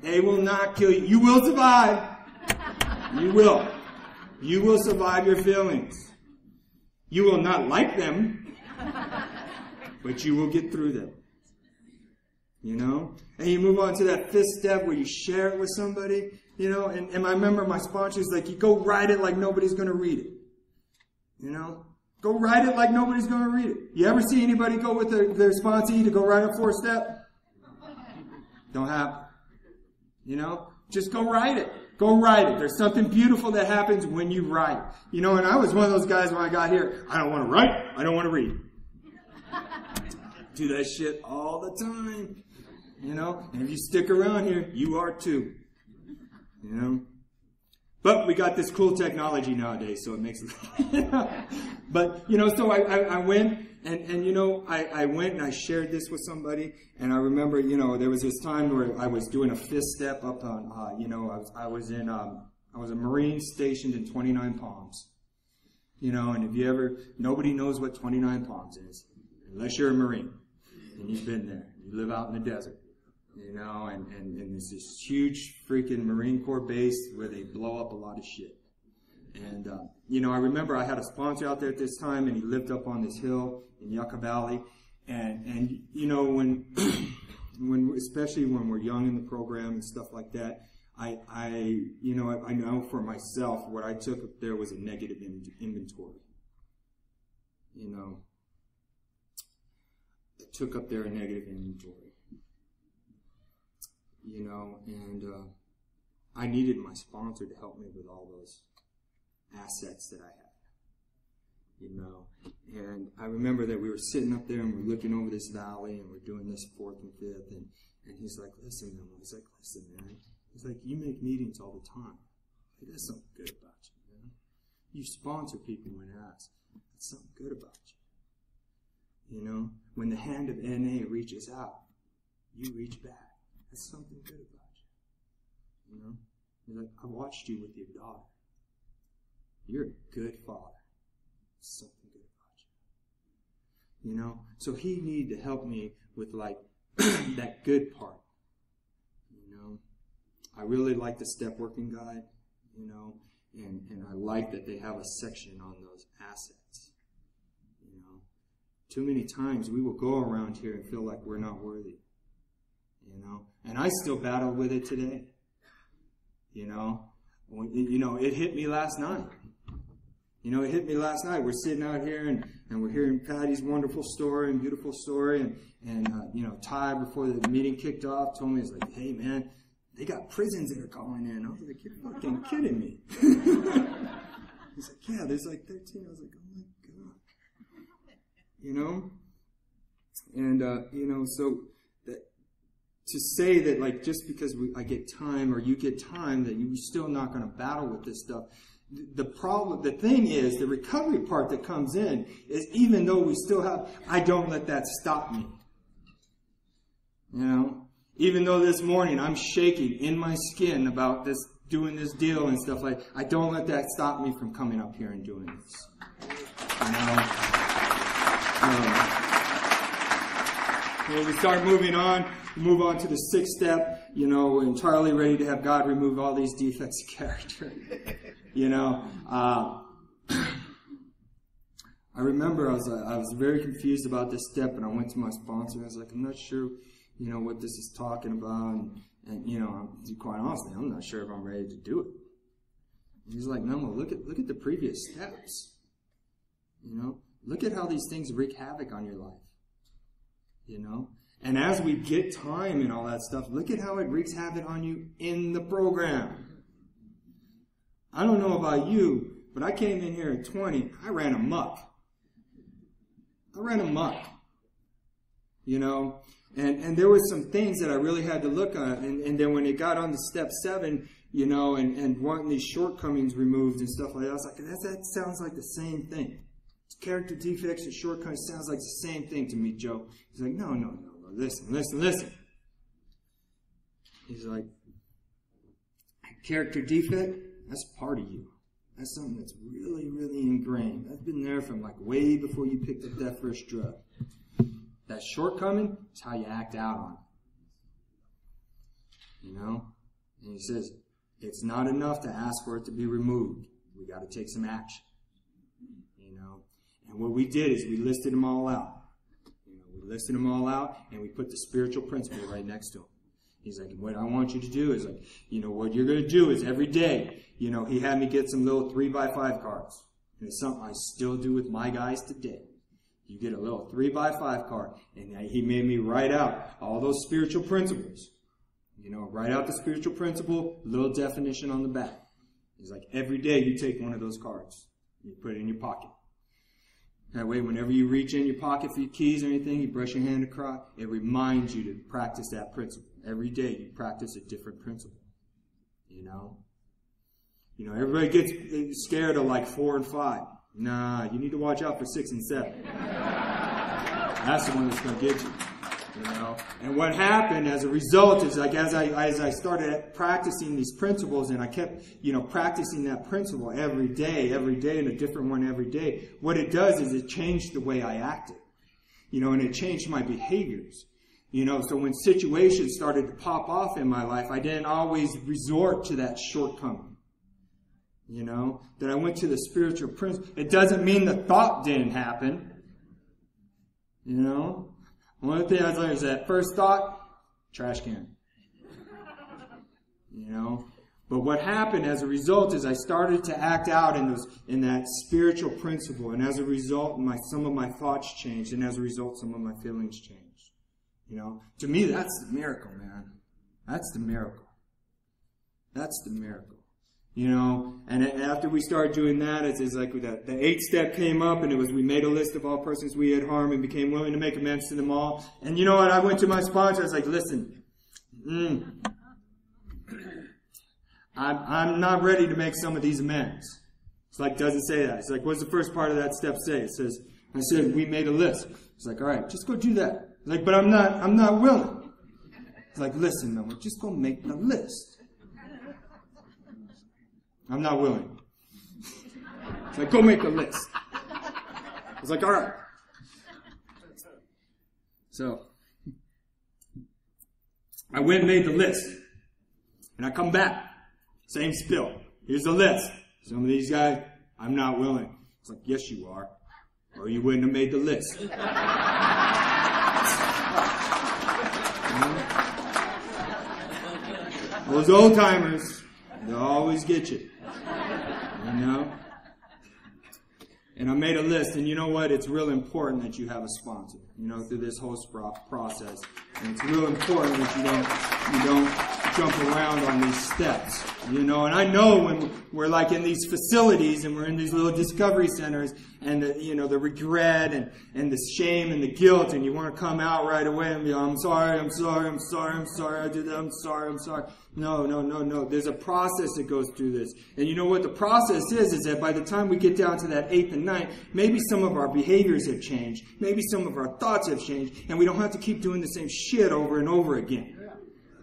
They will not kill you. You will survive. You will. You will survive your feelings. You will not like them, but you will get through them. You know? And you move on to that 5th step where you share it with somebody. You know, and I remember my sponsor's like, you go write it like nobody's going to read it. You know? Go write it like nobody's going to read it. You ever see anybody go with their sponsee to go write a 4-step? Don't happen. You know, just go write it. Go write it. There's something beautiful that happens when you write. You know, and I was one of those guys when I got here. I don't want to write. I don't want to read. Do that shit all the time. You know, and if you stick around here, you are too. You know, but we got this cool technology nowadays, so it makes it. But you know, so I went And you know, I went and I shared this with somebody, and I remember, you know, there was this time where I was doing a fifth step up on, you know, I was a Marine stationed in 29 Palms. You know, and if you ever, nobody knows what 29 Palms is, unless you're a Marine, and you've been there. You live out in the desert, you know, and there's this huge freaking Marine Corps base where they blow up a lot of shit. And, you know, I remember I had a sponsor out there at this time, and he lived up on this hill in Yucca Valley. And you know, when especially when we're young in the program and stuff like that, I know for myself what I took up there was a negative inventory. You know, I took up there a negative inventory. You know, and I needed my sponsor to help me with all those assets that I had, you know. And I remember that we were sitting up there and we're looking over this valley and we're doing this fourth and fifth, and he's like, listen, man. He's like, listen, man. He's like, you make meetings all the time. Hey, there's something good about you, man. You sponsor people when asked. That's something good about you. You know, when the hand of NA reaches out, you reach back. That's something good about you. You know, he's like, I watched you with your daughter. You're a good father. Something good about you. You know? So he needed to help me with, like, that good part. You know? I really like the step working guide, you know, and I like that they have a section on those assets. You know? Too many times we will go around here and feel like we're not worthy. You know? And I still battle with it today. You know? You know, it hit me last night. You know, it hit me last night. We're sitting out here and we're hearing Patty's wonderful story and beautiful story. And you know, Ty, before the meeting kicked off, told me, he's like, hey, man, they got prisons that are calling in. I was like, you're fucking kidding me. He's like, yeah, there's like 13. I was like, oh, my God. You know? And, you know, so that to say that, like, just because I get time or you get time, that you're still not going to battle with this stuff. The thing is, the recovery part that comes in is, even though we still have, I don't let that stop me. You know, even though this morning I'm shaking in my skin about this, doing this deal and stuff like, I don't let that stop me from coming up here and doing this. You know, when we start moving on, move on to the sixth step. You know, we're entirely ready to have God remove all these defects of character. You know, I remember I was very confused about this step, and I went to my sponsor. I was like, I'm not sure, you know, what this is talking about, and you know, quite honestly, I'm not sure if I'm ready to do it. And he's like, Memo, look at the previous steps. You know, look at how these things wreak havoc on your life. You know, and as we get time and all that stuff, look at how it wreaks havoc on you in the program. I don't know about you, but I came in here at 20, I ran amok. You know, and there were some things that I really had to look at, and then when it got on to step 7, you know, and wanting these shortcomings removed and stuff like that, I was like, that sounds like the same thing. Character defects and shortcomings sounds like the same thing to me, Joe. He's like, no, listen. He's like, character defect? That's part of you. That's something that's really, really ingrained. That's been there from like way before you picked up that first drug. That shortcoming is how you act out on it. You know? And he says, it's not enough to ask for it to be removed. We got to take some action. You know? And what we did is we listed them all out. You know, we listed them all out, and we put the spiritual principle right next to them. He's like, what I want you to do is, like, you know, what you're going to do is every day, you know, he had me get some little 3x5 cards. And it's something I still do with my guys today. You get a little 3x5 card, and he made me write out all those spiritual principles. You know, write out the spiritual principle, little definition on the back. He's like, every day you take one of those cards. You put it in your pocket. That way, whenever you reach in your pocket for your keys or anything, you brush your hand across, it reminds you to practice that principle. Every day you practice a different principle. You know? You know, everybody gets scared of like 4 and 5. Nah, you need to watch out for 6 and 7. That's the one that's going to get you. You know, and what happened as a result is, like, as I started practicing these principles, and I kept, practicing that principle every day, and a different one every day. What it does is it changed the way I acted, and it changed my behaviors. So when situations started to pop off in my life, I didn't always resort to that shortcoming. That I went to the spiritual principle. It doesn't mean the thought didn't happen. One of the things I learned is that first thought, trash can. But what happened as a result is I started to act out in that spiritual principle, and as a result, some of my thoughts changed, and as a result, some of my feelings changed. To me, that's the miracle, man. That's the miracle. That's the miracle. And after we started doing that, it's like the 8th step came up, and it was, we made a list of all persons we had harmed and became willing to make amends to them all. And you know what? I went to my sponsor. I was like, listen, I'm not ready to make some of these amends. It's like, doesn't say that. It's like, what's the first part of that step say? It says, I said, we made a list. It's like, all right, just go do that. It's like, but I'm not willing. It's like, listen, man, we're just going to make the list. I'm not willing. It's like, go make a list. I was like, all right. So, I went and made the list. And I come back. Same spill. Here's the list. Some of these guys, I'm not willing. It's like, yes, you are. Or you wouldn't have made the list. Those old timers, they'll always get you. And I made a list, and you know what? It's real important that you have a sponsor, through this whole process. And it's real important that you don't jump around on these steps, And I know when we're like in these facilities and we're in these little discovery centers, and the regret and the shame and the guilt, and you want to come out right away and be, I'm sorry, I did that, I'm sorry. No. There's a process that goes through this. And you know what the process is that by the time we get down to that 8th and 9th, maybe some of our behaviors have changed. Maybe some of our thoughts have changed. And we don't have to keep doing the same shit over and over again.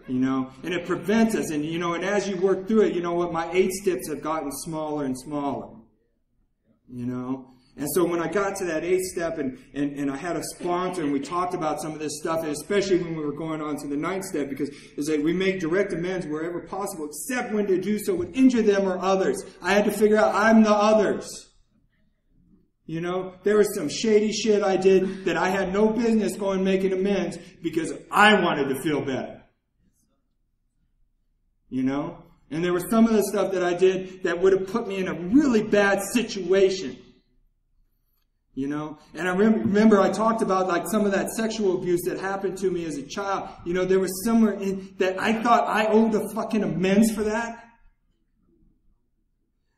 And it prevents us. And, and as you work through it, you know what? My 8 steps have gotten smaller and smaller. And so when I got to that 8th step and I had a sponsor and we talked about some of this stuff, and especially when we were going on to the 9th step, because it's like we make direct amends wherever possible, except when to do so would injure them or others. I had to figure out I'm the others. There was some shady shit I did that I had no business going making amends because I wanted to feel better. And there was some of the stuff that I did that would have put me in a really bad situation. And I remember I talked about like some of that sexual abuse that happened to me as a child. There was somewhere in that I thought I owed a fucking amends for that.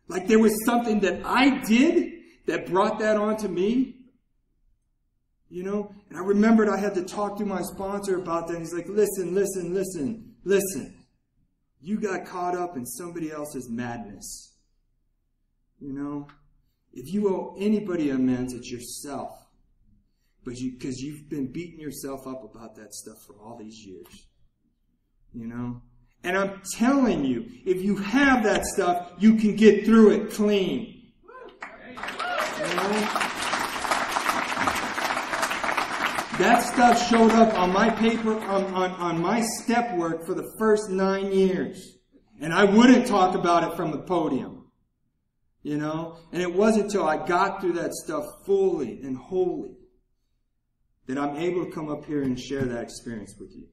Like there was something that I did that brought that onto me. And I remembered I had to talk to my sponsor about that. He's like, listen. You got caught up in somebody else's madness. If you owe anybody amends, it's yourself. Because you've been beating yourself up about that stuff for all these years. And I'm telling you, if you have that stuff, you can get through it clean. That stuff showed up on my paper, on my step work for the first 9 years. And I wouldn't talk about it from the podium. And it wasn't until I got through that stuff fully and wholly that I'm able to come up here and share that experience with you.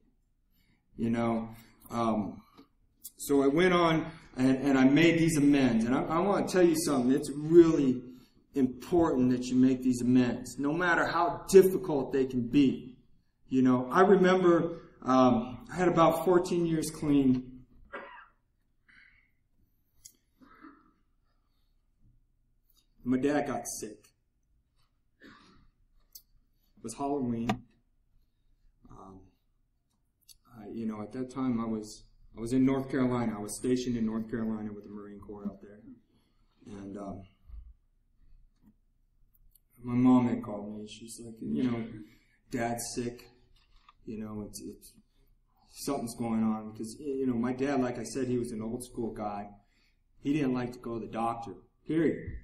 So I went on and I made these amends. And I want to tell you something. It's really important that you make these amends, no matter how difficult they can be. I remember I had about 14 years clean. My dad got sick. It was Halloween. At that time I was in North Carolina. I was stationed in North Carolina with the Marine Corps out there. And my mom had called me. She's like, Dad's sick. It's something's going on. Because, my dad, like I said, he was an old school guy. He didn't like to go to the doctor, period.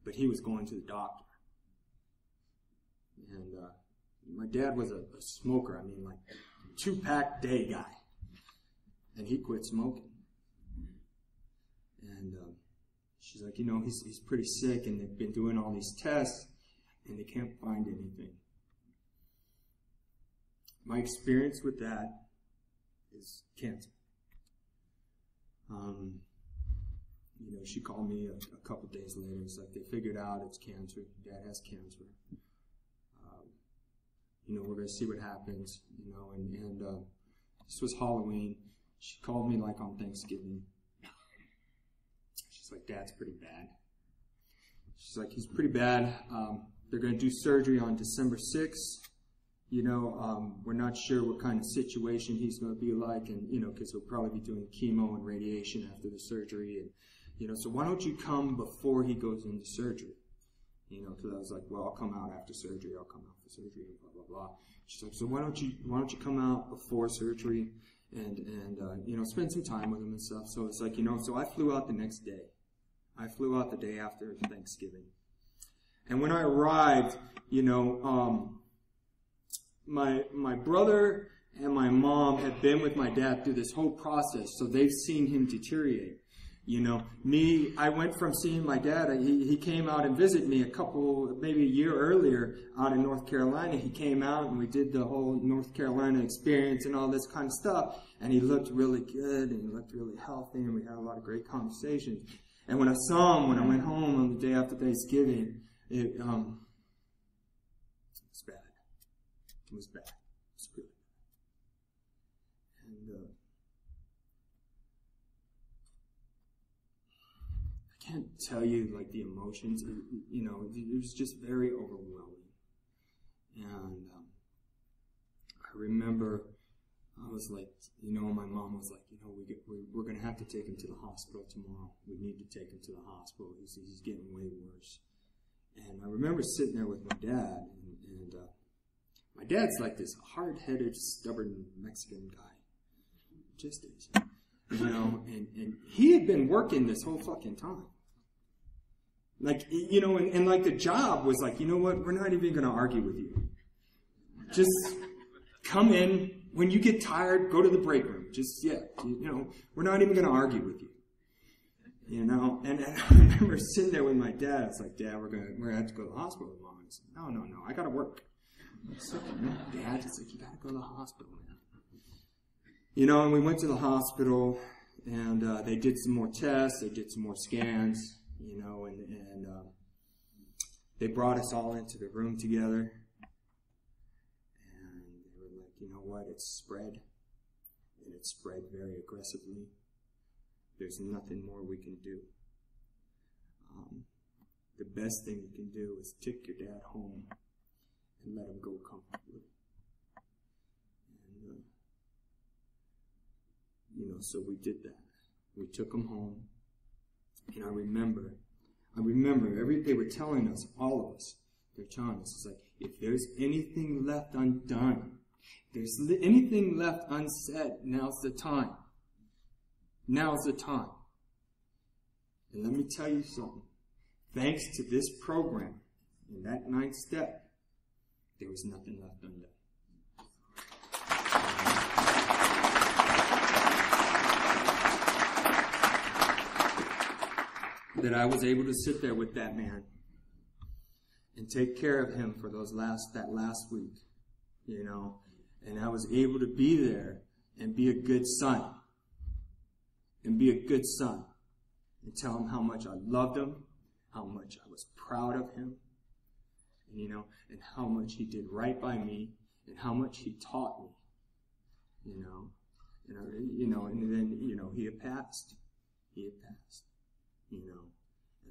But he was going to the doctor. And my dad was a smoker. I mean, like, 2-pack day guy. And he quit smoking. And she's like, he's pretty sick, and they've been doing all these tests, and they can't find anything. My experience with that is cancer. She called me a couple days later. It's like they figured out it's cancer. Dad has cancer. We're going to see what happens. And this was Halloween. She called me like on Thanksgiving. She's like, Dad's pretty bad. She's like, he's pretty bad. They're going to do surgery on December 6th. We're not sure what kind of situation he's going to be like, and, because he'll probably be doing chemo and radiation after the surgery. And, so why don't you come before he goes into surgery? Because I was like, well, I'll come out after surgery. I'll come out for surgery, and blah, blah, blah. She's like, so why don't you come out before surgery and spend some time with him and stuff. So it's like, so I flew out the next day. I flew out the day after Thanksgiving. And when I arrived, my brother and my mom had been with my dad through this whole process, so they've seen him deteriorate. I went from seeing my dad, he came out and visited me maybe a year earlier out in North Carolina. He came out and we did the whole North Carolina experience and all this kind of stuff. And he looked really good and he looked really healthy and we had a lot of great conversations. And when I saw him, when I went home on the day after Thanksgiving, it was bad. It was bad. It was really bad. And I can't tell you, like, the emotions. It was just very overwhelming. And I remember I was like, my mom was like, we're going to have to take him to the hospital tomorrow. We need to take him to the hospital. He's getting way worse. And I remember sitting there with my dad, and my dad's like this hard-headed, stubborn Mexican guy. Just is. And he had been working this whole fucking time. Like, and like the job was like, you know what, we're not even going to argue with you. Just come in. When you get tired, go to the break room. We're not even going to argue with you. And I remember sitting there with my dad. It's like, Dad, we're gonna have to go to the hospital tomorrow. He's like, no, I got to work. So, Dad, it's like, you got to go to the hospital, man. And we went to the hospital, and they did some more tests. They did some more scans, and they brought us all into the room together. And they were like, you know what, it's spread, and it's spread very aggressively. There's nothing more we can do. The best thing you can do is take your dad home and let him go comfortably. And, so we did that. We took him home. And I remember, they were telling us, all of us, they're telling us, it's like, if there's anything left undone, if there's anything left unsaid, now's the time. Now's the time. And let me tell you something. Thanks to this program, in that 9th step, there was nothing left undone. That I was able to sit there with that man and take care of him for that last week, and I was able to be there and be a good son. And be a good son. And tell him how much I loved him, how much I was proud of him, and how much he did right by me, and how much he taught me, and then, he had passed. And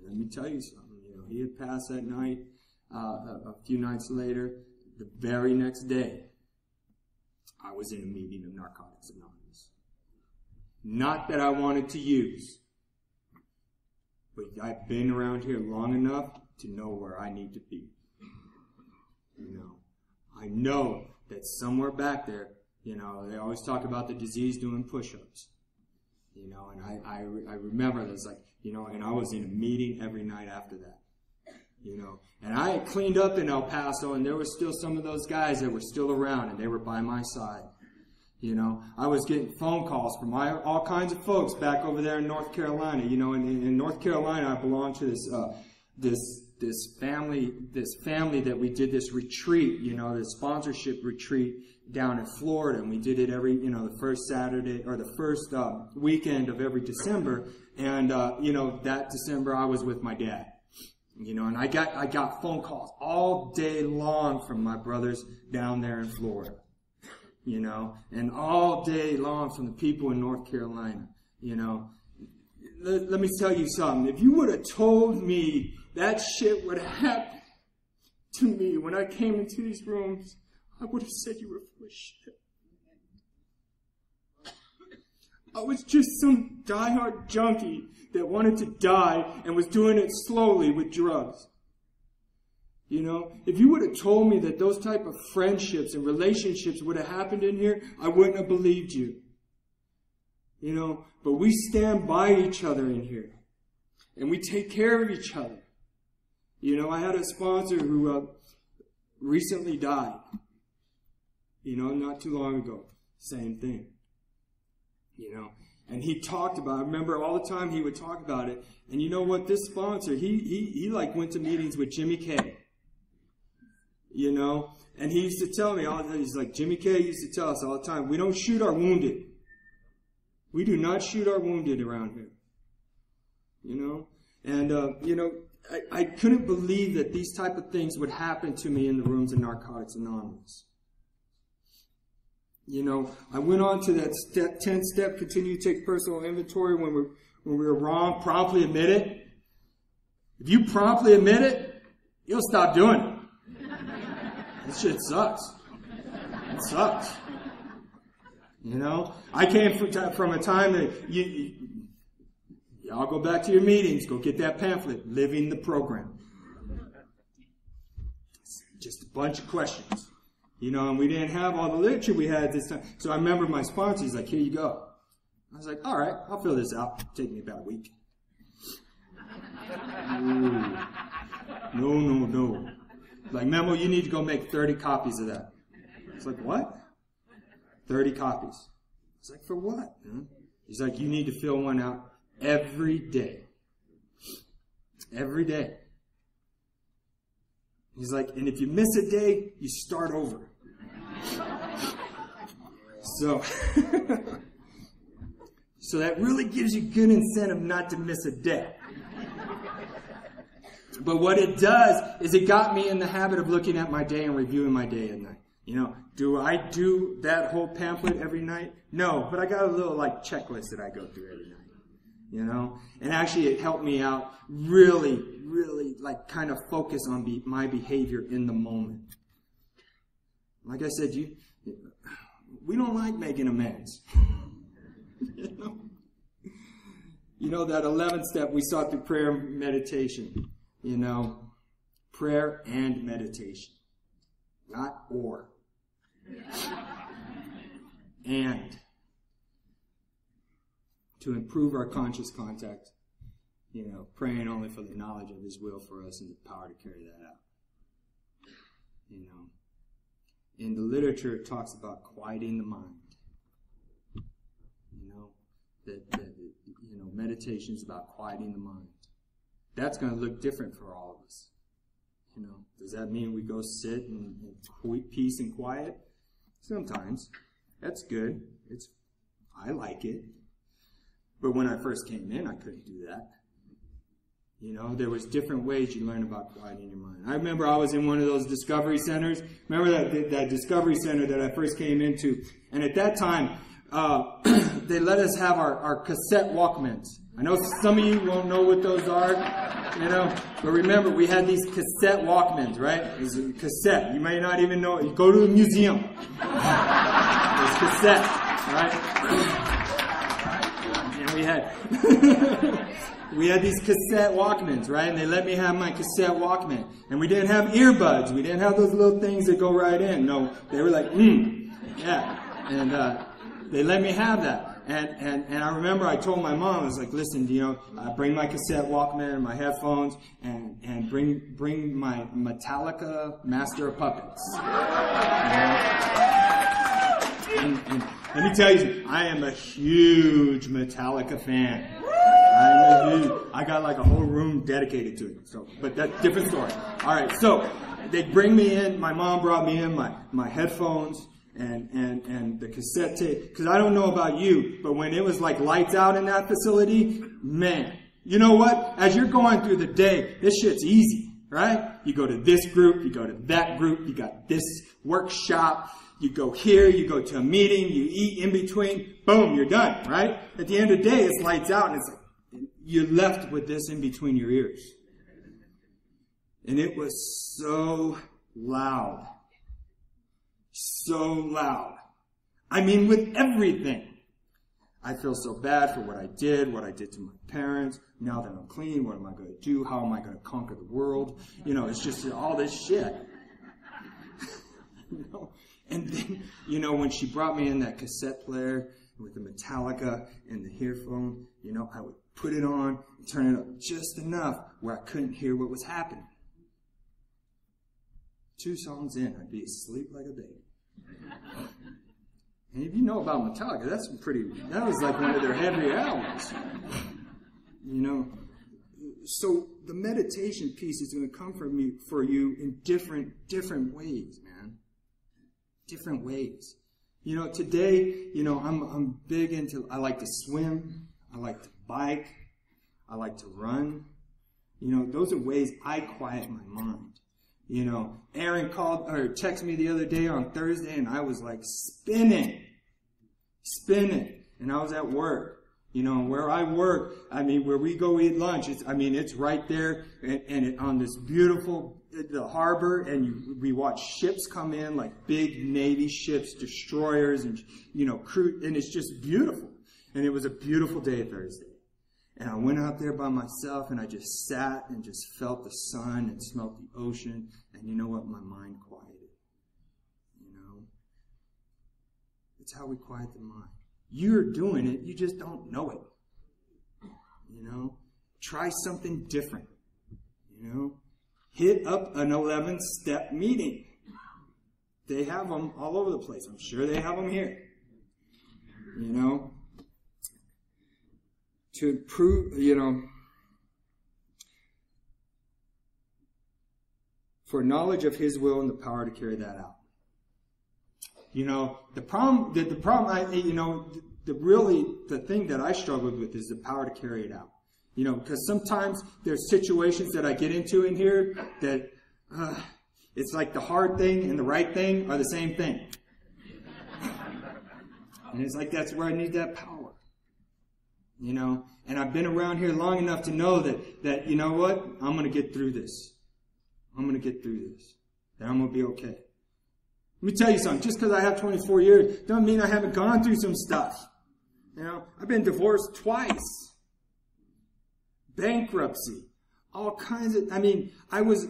let me tell you something, he had passed that night. A few nights later, the very next day, I was in a meeting of Narcotics Anonymous. Not that I wanted to use, but I've been around here long enough to know where I need to be. I know that somewhere back there, they always talk about the disease doing push-ups. And I remember this, and I was in a meeting every night after that. And I had cleaned up in El Paso, and there were still some of those guys that were still around, and they were by my side. I was getting phone calls from all kinds of folks back over there in North Carolina. In North Carolina, I belong to this family that we did this retreat, this sponsorship retreat down in Florida, and we did it every, the first Saturday or the first weekend of every December. And that December I was with my dad. And I got phone calls all day long from my brothers down there in Florida. And all day long from the people in North Carolina. Let me tell you something. If you would have told me that shit would happen to me when I came into these rooms, I would have said you were full of shit. I was just some diehard junkie that wanted to die and was doing it slowly with drugs. If you would have told me that those type of friendships and relationships would have happened in here, I wouldn't have believed you. But we stand by each other in here. And we take care of each other. I had a sponsor who recently died. Not too long ago. Same thing. And he talked about it. I remember all the time he would talk about it. And you know what? This sponsor, he went to meetings with Jimmy K. And he used to tell me all the time, he's like, Jimmy K used to tell us all the time, we don't shoot our wounded. We do not shoot our wounded around here. And, I couldn't believe that these type of things would happen to me in the rooms of Narcotics Anonymous. I went on to that 10th step, continue to take personal inventory when we were wrong, promptly admit it. If you promptly admit it, you'll stop doing it. This shit sucks. It sucks. I came from a time that y'all go back to your meetings, go get that pamphlet, Living the Program. It's just a bunch of questions. And we didn't have all the literature we had this time. So I remember my sponsor, he's like, here you go. I was like, all right, I'll fill this out. It'll take me about a week. No. Like, Memo, you need to go make 30 copies of that. It's like, what? 30 copies. It's like, for what? He's like, you need to fill one out every day. Every day. He's like, and if you miss a day, you start over. So that really gives you good incentive not to miss a day. But what it does is it got me in the habit of looking at my day and reviewing my day at night. Do I do that whole pamphlet every night? No, but I got a little checklist that I go through every night. And actually it helped me out really kind of focus on my behavior in the moment. Like I said, we don't like making amends. That 11th step we saw through prayer and meditation. Prayer and meditation. Not or. And to improve our conscious contact, praying only for the knowledge of His will for us and the power to carry that out. In the literature, it talks about quieting the mind. Meditation is about quieting the mind. That's going to look different for all of us. Does that mean we go sit in peace and quiet? Sometimes. That's good. I like it. But when I first came in, I couldn't do that. There was different ways you learn about quieting your mind. I remember I was in one of those discovery centers. Remember that discovery center that I first came into? And at that time, they let us have our cassette Walkmans. I know some of you won't know what those are, but remember, we had these cassette Walkmans, right? It was a cassette. You may not even know it. You go to the museum. It's cassette, right? And we we had these cassette Walkmans, right? And they let me have my cassette Walkman. And we didn't have earbuds. We didn't have those little things that go right in. No, they were like, yeah. And they let me have that. And I remember I told my mom, I was like, listen, bring my cassette Walkman and my headphones and bring my Metallica Master of Puppets. And let me tell you, I am a huge Metallica fan. I got like a whole room dedicated to it. So, but that's a different story. All right, so they bring me in. My mom brought me in my headphones and the cassette tape. Because I don't know about you, but when it was like lights out in that facility, man, you know what? As you're going through the day, this shit's easy, right? You go to this group, you go to that group, you got this workshop. You go here, you go to a meeting, you eat in between, boom, you're done, right? At the end of the day, it's lights out, and it's like, you're left with this in between your ears. And it was so loud. So loud. I mean, with everything. I feel so bad for what I did to my parents. Now that I'm clean, what am I going to do? How am I going to conquer the world? It's just all this shit. And then, when she brought me in that cassette player with the Metallica and the earphone, I would put it on and turn it up just enough where I couldn't hear what was happening. 2 songs in, I'd be asleep like a baby. And if you know about Metallica, that was like one of their heavier albums. So the meditation piece is going to come for you in different ways, man. Different ways. Today, I'm big into, I like to swim, I like to bike, I like to run. Those are ways I quiet my mind. Aaron called or texted me the other day on Thursday and I was like spinning. And I was at work. Where I work, where we go eat lunch, it's right there and on this beautiful, the harbor, and we watch ships come in, like big Navy ships, destroyers, and, crew, and it's just beautiful. And it was a beautiful day Thursday. And I went out there by myself, and I just sat and just felt the sun and smelt the ocean, and you know what? My mind quieted. It's how we quiet the mind. You're doing it, you just don't know it. Try something different. Hit up an 11-step meeting. They have them all over the place. I'm sure they have them here. To prove, for knowledge of His will and the power to carry that out. The thing that I struggled with is the power to carry it out. Because sometimes there's situations that I get into in here that it's like the hard thing and the right thing are the same thing. And it's like that's where I need that power. And I've been around here long enough to know that you know what? I'm going to get through this. And I'm going to be okay. Let me tell you something. Just because I have 24 years doesn't mean I haven't gone through some stuff. I've been divorced twice. Bankruptcy. All kinds of, I was,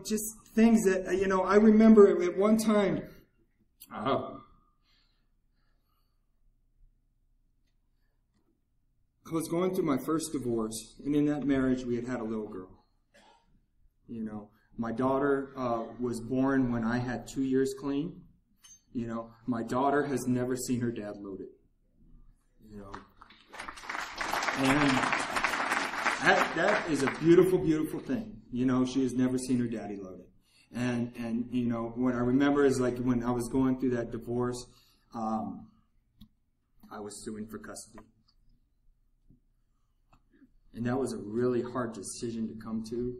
just things that, I remember at one time, I was going through my first divorce, and in that marriage we had a little girl. My daughter was born when I had 2 years clean. My daughter has never seen her dad loaded. And that is a beautiful, beautiful thing. She has never seen her daddy loaded. And what I remember is like when I was going through that divorce, I was suing for custody. And that was a really hard decision to come to.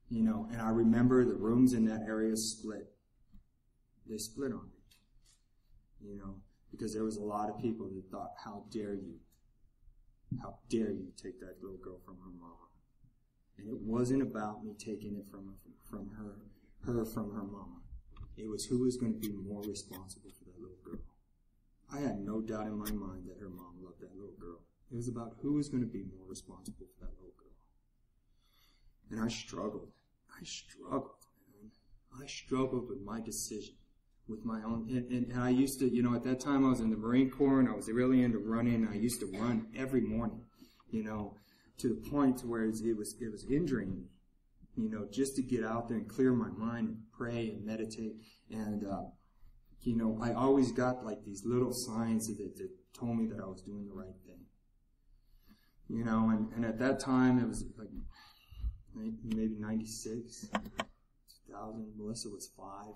And I remember the rooms in that area split. They split on me. Because there was a lot of people that thought, how dare you? How dare you take that little girl from her mama? And it wasn't about me taking it from her from her mama. It was who was going to be more responsible for that little girl. I had no doubt in my mind that her mom loved that little girl. It was about who was going to be more responsible for that little girl. And I struggled. I struggled with my decision, with my own. And I used to, at that time I was in the Marine Corps and I was really into running. I used to run every morning, to the point where it was injuring me, just to get out there and clear my mind and pray and meditate. And, I always got like these little signs that told me that I was doing the right thing. And at that time it was like maybe 96, 2000, Melissa was 5.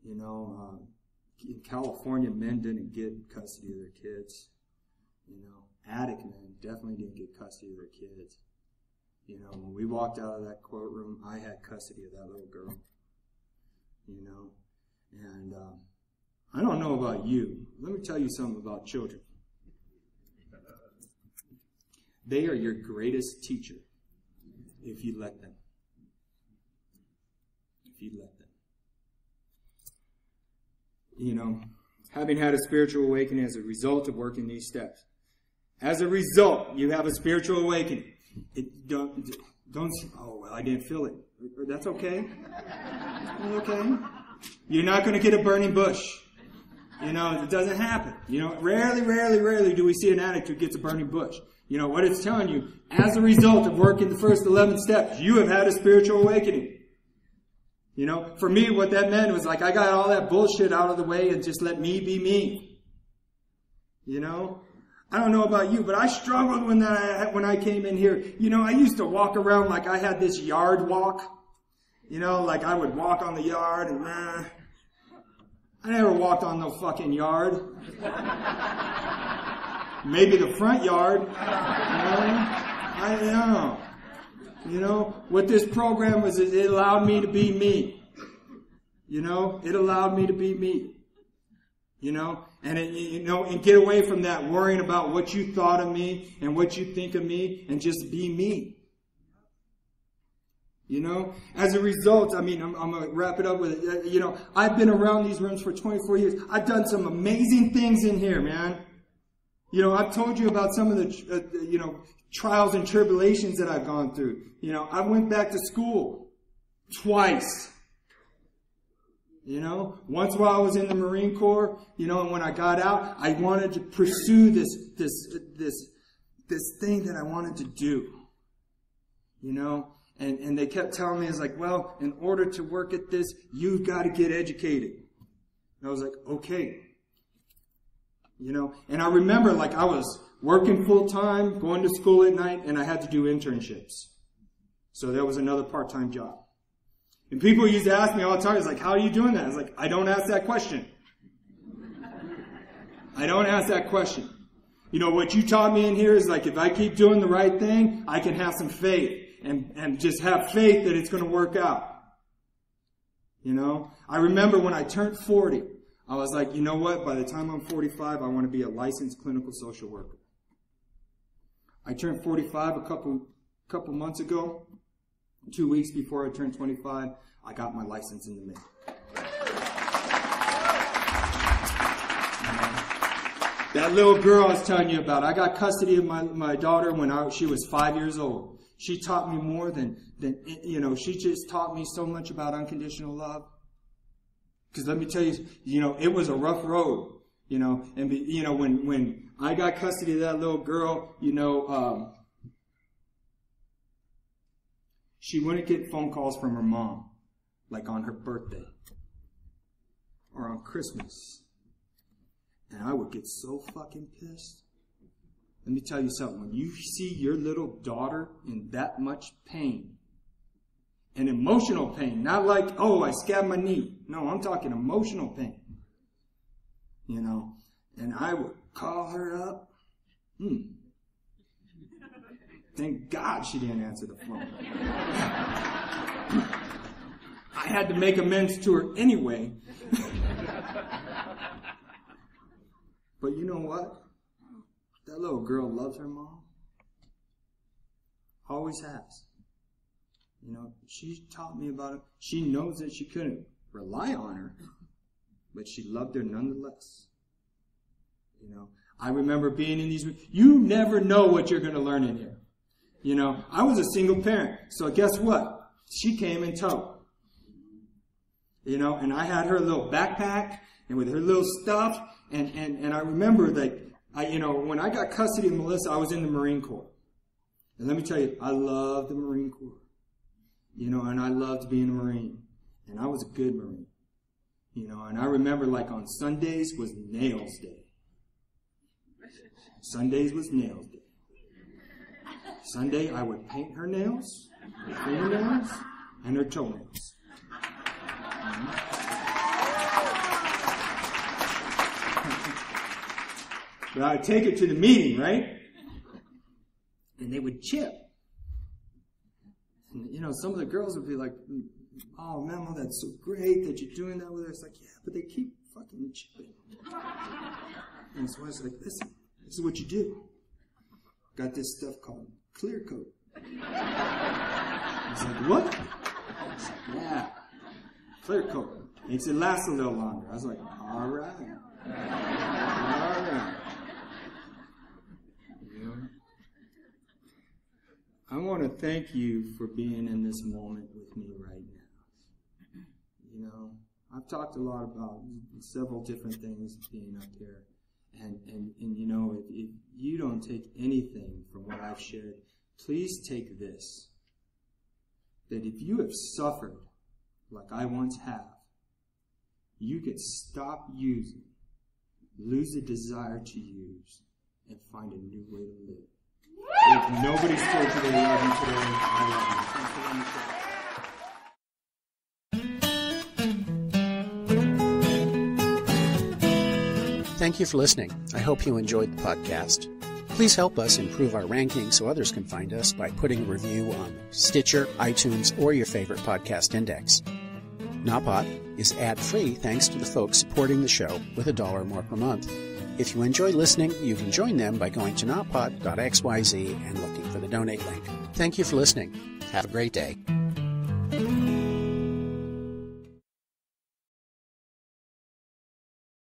In California, men didn't get custody of their kids. Attic men definitely didn't get custody of their kids. When we walked out of that courtroom, I had custody of that little girl. And I don't know about you. Let me tell you something about children. They are your greatest teacher if you let them. If you let them. Having had a spiritual awakening as a result of working these steps. As a result, you have a spiritual awakening. Don't oh, well, I didn't feel it. That's okay. That's okay. You're not going to get a burning bush. It doesn't happen. Rarely do we see an addict who gets a burning bush. What it's telling you, as a result of working the first 11 steps, you have had a spiritual awakening. For me, what that meant was like, I got all that bullshit out of the way and just let me be me. I don't know about you, but I struggled when I came in here. I used to walk around like I had this yard walk. Like I would walk on the yard and I never walked on no fucking yard. Maybe the front yard. I know. What this program was, it allowed me to be me. It allowed me to be me. And get away from that worrying about what you thought of me and what you think of me and just be me. As a result, I'm going to wrap it up with it. I've been around these rooms for 24 years. I've done some amazing things in here, man. I've told you about some of the, trials and tribulations that I've gone through. I went back to school twice. Once while I was in the Marine Corps, and when I got out, I wanted to pursue this thing that I wanted to do. And they kept telling me, it's like, well, in order to work at this, you've got to get educated. And I was like, okay. And I remember like I was working full time, going to school at night, and I had to do internships. So that was another part-time job. And people used to ask me all the time, it's like, how are you doing that? I was like, I don't ask that question. I don't ask that question. What you taught me in here is like, if I keep doing the right thing, I can have some faith and just have faith that it's going to work out. I remember when I turned 40, I was like, you know what? By the time I'm 45, I want to be a licensed clinical social worker. I turned 45 a couple months ago. 2 weeks before I turned 25, I got my license in the mail. That little girl I was telling you about, I got custody of my daughter when she was 5 years old. She taught me more than she just taught me so much about unconditional love. Because let me tell you, it was a rough road, and when I got custody of that little girl, she wouldn't get phone calls from her mom, like on her birthday or on Christmas. And I would get so fucking pissed. Let me tell you something. When you see your little daughter in that much pain, and emotional pain, not like, oh, I scabbed my knee. No, I'm talking emotional pain. And I would call her up. Thank God she didn't answer the phone. I had to make amends to her anyway. But you know what? That little girl loves her mom. Always has. She taught me about it. She knows that she couldn't rely on her, but she loved her nonetheless. I remember being in these rooms. You never know what you're going to learn in here. You know, I was a single parent. So guess what? She came in tow. You know, and I had her little backpack and with her little stuff. And I remember that, when I got custody of Melissa, I was in the Marine Corps. And let me tell you, I loved the Marine Corps. You know, and I loved being a Marine. And I was a good Marine. You know, and I remember like on Sundays was Nails Day. Sundays was Nails Day. Sunday I would paint her nails, her fingernails, and her toenails. But I would take her to the meeting, right? And they would chip. And, you know, some of the girls would be like, oh, Memo, that's so great that you're doing that with her. It's like, yeah, but they keep fucking chipping. And so I was like, listen, this is what you do. Got this stuff called clear coat. I was like, what? I was like, yeah, clear coat. Makes it last a little longer. I was like, all right. All right. You know? I want to thank you for being in this moment with me right now. You know, I've talked a lot about several different things being up here. And you know, if you don't take anything from what I've shared, please take this. That if you have suffered like I once have, you can stop using, lose the desire to use, and find a new way to live. If nobody's told you they love you today, I love you. Thanks for letting me share. Thank you for listening. I hope you enjoyed the podcast. Please help us improve our ranking so others can find us by putting a review on Stitcher, iTunes, or your favorite podcast index. Napot is ad-free thanks to the folks supporting the show with $1 more per month. If you enjoy listening, you can join them by going to napot.xyz and looking for the donate link. Thank you for listening. Have a great day.